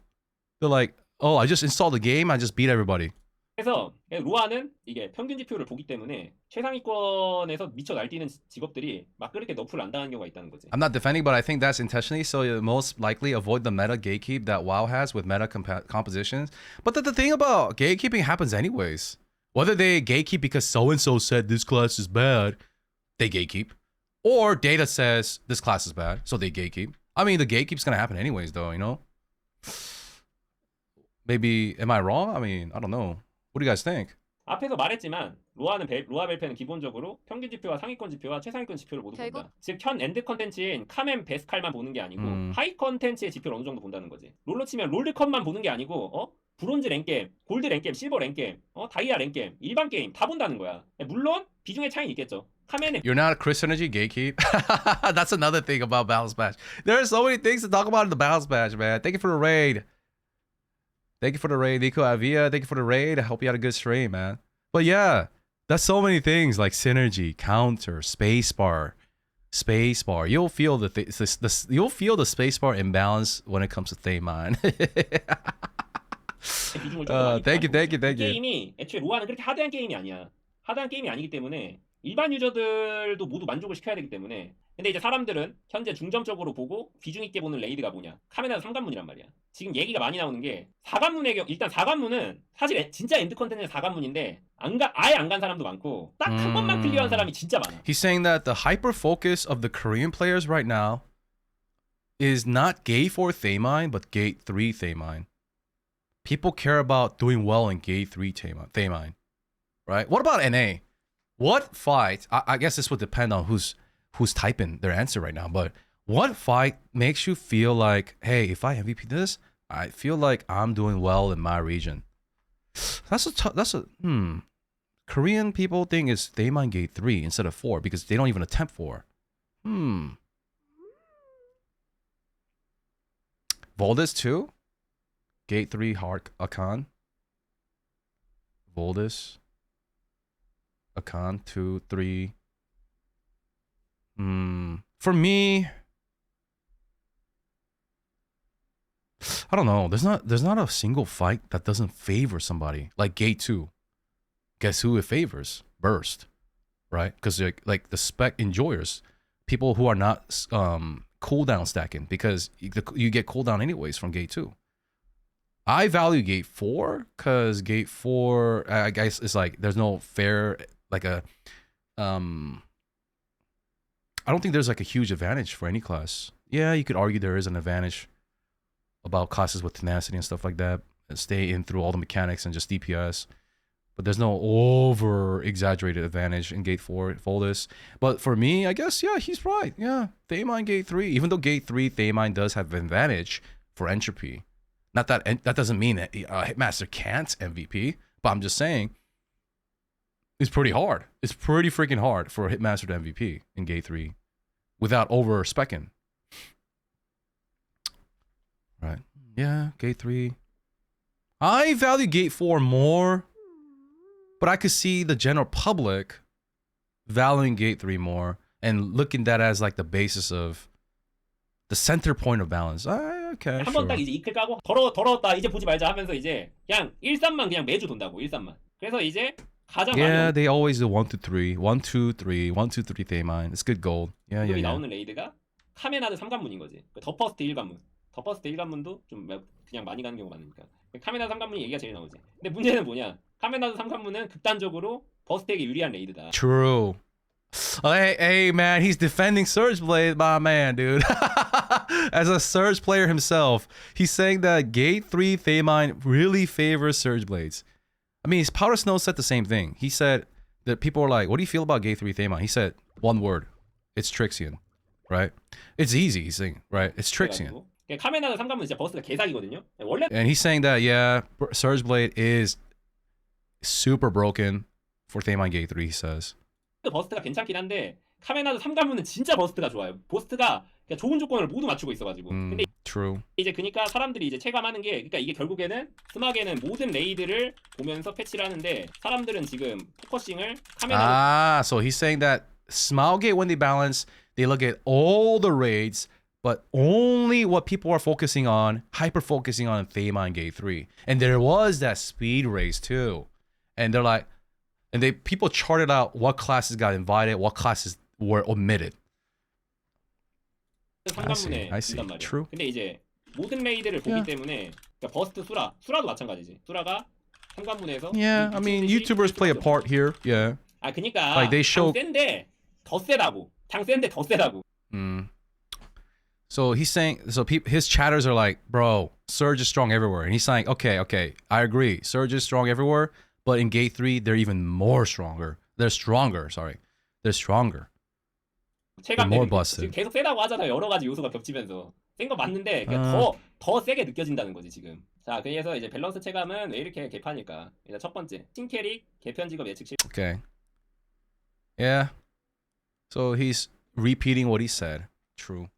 They're like, oh, I just installed the game. I just beat everybody. 그래서 로아는 이게 평균 지표를 보기 때문에 최상위권에서 미쳐 날뛰는 직업들이 막 그렇게 너프를 안 당하는 경우가 있다는 거지. I'm not defending, but I think that's intentionally so you most likely avoid the meta gatekeep that WoW has with meta compositions. But the thing about gatekeeping happens anyways. Whether they gatekeep because so-and-so said this class is bad, they gatekeep. Or data says this class is bad, so they gatekeep. I mean, the gatekeep's going to happen anyways, though, you know? Maybe, am I wrong? I mean, I don't know. What do you guys think? 앞에서 말했지만 로아 벨페는 기본적으로 평균 지표와 상위권 지표와 최상위권 지표를 모두 본다. 즉 현 엔드 컨텐츠인 카멘 베스칼만 보는 게 아니고 하이 컨텐츠의 지표를 어느 정도 본다는 거지. 롤로 치면 롤드컵만 보는 게 아니고 브론즈 랭겜, 골드 랭겜, 실버 랭겜, 다이아 랭겜, 일반 게임 다 본다는 거야. 물론 비중의 차이는 있겠죠. 카멘은 You're not a Chris Energy gatekeep. That's another thing about Balance Bash. There are so many things to talk about in the Balance Bash, man. Thank you for the raid. Thank you for the raid, Nico Avia. Thank you for the raid. I hope you had a good stream, man. But yeah, that's so many things like synergy, counter, spacebar. You'll feel you'll feel the spacebar imbalance when it comes to Thaymine. Thank you. 게임이 애초에 로아는 그렇게 하드한 게임이 아니야. 하드한 게임이 아니기 때문에 일반 유저들도 모두 만족을 시켜야 되기 때문에. 근데 이제 사람들은 현재 중점적으로 보고 귀중 있게 보는 레이드가 뭐냐? 카메라 3관문이란 말이야. 지금 얘기가 많이 나오는 게 4관문의 일단 4관문은 사실 진짜 엔드 컨텐츠는 4관문인데 아예 안 간 사람도 많고 딱 한 번만 클리어한 사람이 진짜 많아. He's saying that the hyper focus of the Korean players right now is not Gate 4 Thaymine but Gate 3 Thaymine. People care about doing well in Gate 3 Thaymine. Right? What about NA? What fight? I guess this would depend on who's typing their answer right now, but what fight makes you feel like, hey, if I MVP this, I feel like I'm doing well in my region? Korean people think it's Thaymine Gate 3 instead of 4 because they don't even attempt 4. Voldis 2? Gate 3 Hard Akan? Voldis? Akan 2, 3. For me, I don't know. There's not a single fight that doesn't favor somebody. Like Gate 2. Guess who it favors? Burst. Right? Because like the spec enjoyers, people who are not cooldown stacking because you get cooldown anyways from Gate 2. I value Gate 4 because Gate 4, I guess it's like there's no fair like a I don't think there's like a huge advantage for any class. Yeah, you could argue there is an advantage about classes with tenacity and stuff like that. Stay in through all the mechanics and just DPS. But there's no over exaggerated advantage in Gate 4 Voldis. But for me, I guess, yeah, he's right. Yeah, Thaymine Gate 3. Even though Gate 3 Thaymine does have advantage for entropy. Not that that doesn't mean that Hitmaster can't MVP. But I'm just saying, it's pretty hard. It's pretty freaking hard for a Hitmaster to MVP in Gate 3 without over-speccing. Right. Yeah, Gate 3. I value Gate 4 more, but I could see the general public valuing Gate 3 more and looking at that as like the basis of the center point of balance. Okay, 한번 딱 이제 이클 까고 더러웠다 이제 보지 말자 하면서 이제 그냥 1-3만 그냥 매주 돈다고 1-3만. 그래서 이제 Yeah, they always do 1-2-3, 1-2-3, 1-2-3 Thaymine. It's good gold. Yeah. 나오는 레이드가 카메나드 3관문인 거지. 더퍼스트 1관문. 더퍼스트 1관문도 좀 그냥 많이 가는 경우가 많으니까. 카메나드 3관문이 얘기가 제일 나오지. 근데 문제는 뭐냐? 카메나드 3관문은 극단적으로 버스트에게 유리한 레이드다. True. Hey man, he's defending Surge Blade, my man, dude. As a Surge player himself, he's saying that Gate 3 Thaymine really favors Surge Blades. I mean, Powder Snow said the same thing. He said that people are like, what do you feel about Gate 3 Thaymine? He said, one word. It's Trixian. Right? It's easy, he's saying, right? It's Trixian. 카메나드 3관문 진짜 버스가 개사기거든요. 원래 And he's saying that, yeah, Surge Blade is super broken for Thaemon Gate 3, he says. 버스트가 괜찮긴 한데 카메나도 3관문은 진짜 버스트가 좋아요. 버스트가 그냥 좋은 조건을 모두 맞추고 있어가지고. 근데 True. 이제 그러니까 사람들이 이제 체감하는 게 그러니까 이게 결국에는 스마게는 모든 레이드를 보면서 패치를 하는데 사람들은 지금 포커싱을 카메나로 So he's saying that Smilegate, when they balance, they look at all the raids, but only what people are focusing on, hyper focusing on Thaemon Gate 3. And there was that speed race too. And they're like, and people charted out what classes got invited, what classes were omitted. 상관문에 I see. 둔단 말이야. True. 근데 이제 모든 레이드를 보기 때문에 그러니까 버스트 수라도 마찬가지지. 수라가 상관문에서 Yeah, I mean, YouTubers play a part here. Yeah. 아 그러니까 Like they show. 센데 더 세다고. 당 센데 더 세다고. So he's saying, so his chatters are like, bro, Surge is strong everywhere. And he's saying, okay, I agree. Surge is strong everywhere, but in Gate 3, they're even more stronger. They're stronger, sorry. They're stronger. more busted. 지금 계속 세다고 하잖아요. 여러 가지 요소가 겹치면서. 센 거 맞는데 더 세게 느껴진다는 거지, 지금. 자, 그래서 이제 밸런스 체감은 왜 이렇게 개판일까? 일단 첫 번째, 신캐릭, 개편 직업 예측 실. Okay. Yeah. So he's repeating what he said. True.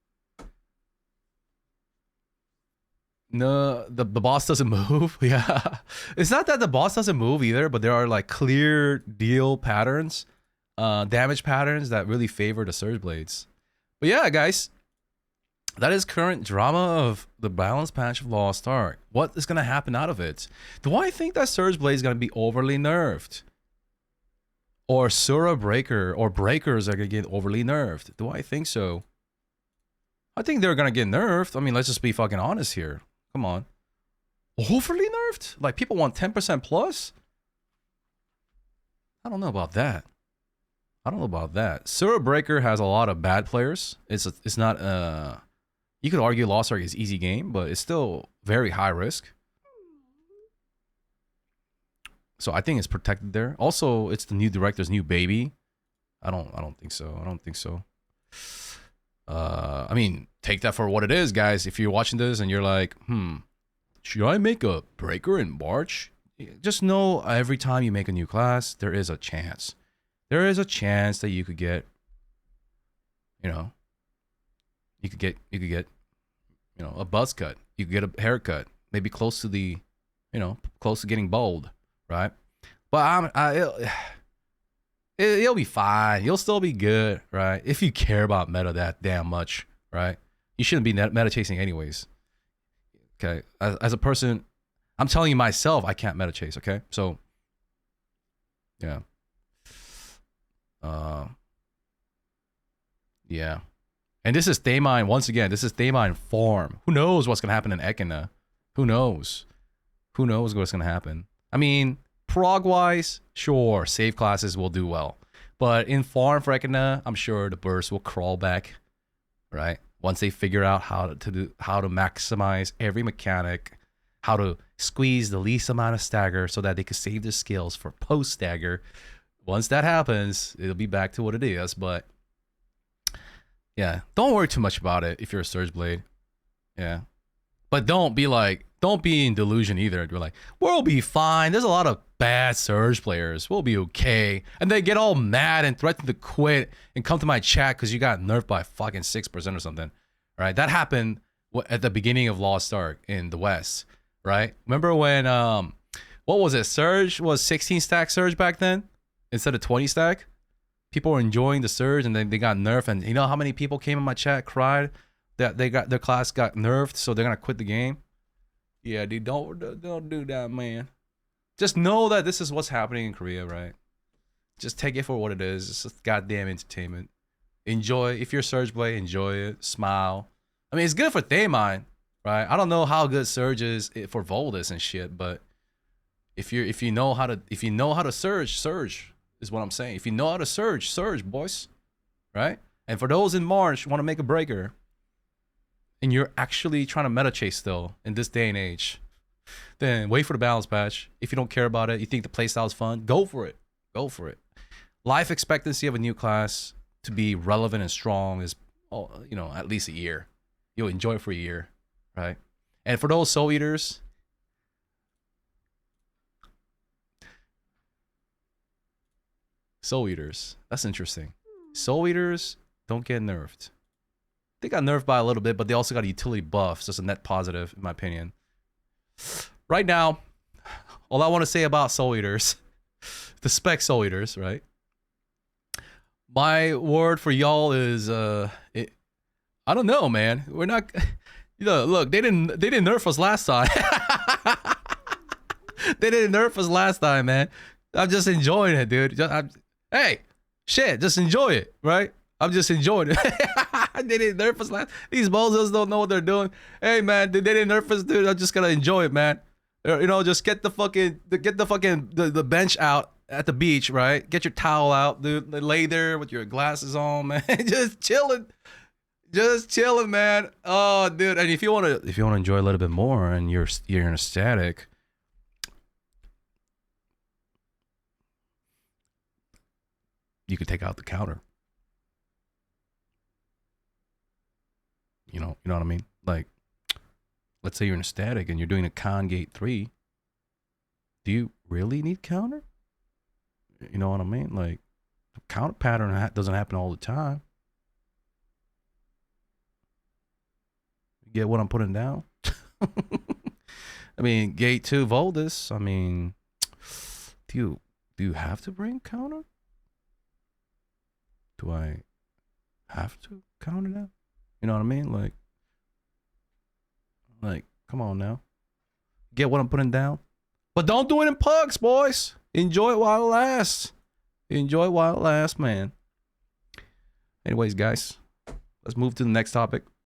No, the boss doesn't move. Yeah. It's not that the boss doesn't move either, but there are like clear deal patterns, damage patterns that really favor the Surge Blades. But yeah, guys, that is current drama of the balance patch of Lost Ark. What is going to happen out of it? Do I think that Surge Blade is going to be overly nerfed? Or Sura Breaker or Breakers are going to get overly nerfed? Do I think so? I think they're going to get nerfed. I mean, let's just be fucking honest here. Come on. Overly nerfed? Like, people want 10% plus? I don't know about that. Sura Breaker has a lot of bad players. It's not... You could argue Lost Ark is easy game, but it's still very high risk. So I think it's protected there. Also, it's the new director's new baby. I don't think so. I mean, take that for what it is, guys. If you're watching this and you're like, should I make a breaker in March? Just know every time you make a new class, there is a chance. There is a chance that you could get, you could get, a buzz cut. You could get a haircut, maybe close to close to getting bald, right? But it'll be fine. You'll still be good, right? If you care about meta that damn much, right? You shouldn't be meta chasing anyways. Okay, as a person, I'm telling you myself, I can't meta chase. Okay, so yeah, yeah. And this is Thaemon once again. This is Thaemon form. Who knows what's gonna happen in Ekina? Who knows? Who knows what's gonna happen? I mean, prog-wise, sure, save classes will do well. But in farm for Ekina, I'm sure the burst will crawl back, right? Once they figure out how to maximize every mechanic, how to squeeze the least amount of stagger so that they can save their skills for post stagger. Once that happens, it'll be back to what it is. But yeah, don't worry too much about it if you're a Surge Blade. Yeah. But don't be in delusion either. You're like, we'll be fine. There's a lot of bad Surge players. We'll be okay. And they get all mad and threaten to quit and come to my chat because you got nerfed by fucking 6% or something. Right? That happened at the beginning of Lost Ark in the West. Right? Remember when, what was it? Surge was 16 stack Surge back then instead of 20 stack? People were enjoying the Surge and then they got nerfed. And you know how many people came in my chat, cried that their class got nerfed, so they're gonna quit the game? Yeah, dude, don't do that, man. Just know that this is what's happening in Korea, right? Just take it for what it is. It's just goddamn entertainment. Enjoy. If you're Surge Blade, enjoy it. Smile. I mean, it's good for Thaemon, right? I don't know how good Surge is for Voldus and shit, but if you know how to surge is what I'm saying. If you know how to surge, boys, right? And for those in March want to make a breaker, and you're actually trying to meta chase still in this day and age, then wait for the balance patch. If you don't care about it, you think the playstyle is fun, go for it. Go for it. Life expectancy of a new class to be relevant and strong is, at least a year. You'll enjoy it for a year, right? And for those soul eaters, Soul Eaters. That's interesting. Soul Eaters don't get nerfed. They got nerfed by a little bit, but they also got a utility buff. So it's a net positive, in my opinion. Right now, all I want to say about Soul Eaters, the spec Soul Eaters, right? My word for y'all is, I don't know, man. We're not, look, they didn't nerf us last time. They didn't nerf us last time, man. I'm just enjoying it, dude. Hey, shit, just enjoy it, right? I'm just enjoying it. They didn't nerf us last. These bozos don't know what they're doing. Hey, man, they didn't nerf us, dude. I'm just gonna enjoy it, man. Just get the bench out at the beach, right? Get your towel out, dude. Lay there with your glasses on, man. Just chilling, man. Oh, dude. And if you wanna enjoy a little bit more, and you're in a static. You could take out the counter. You know what I mean? Like, let's say you're in a static and you're doing a con gate 3. Do you really need counter? You know what I mean? Like, the counter pattern doesn't happen all the time. You get what I'm putting down? I mean, gate 2 Voldus. I mean, do you have to bring counter? Do I have to counter that? You know what I mean? Like, come on now. Get what I'm putting down? But don't do it in pugs, boys. Enjoy it while it lasts. Enjoy it while it lasts, man. Anyways, guys, let's move to the next topic.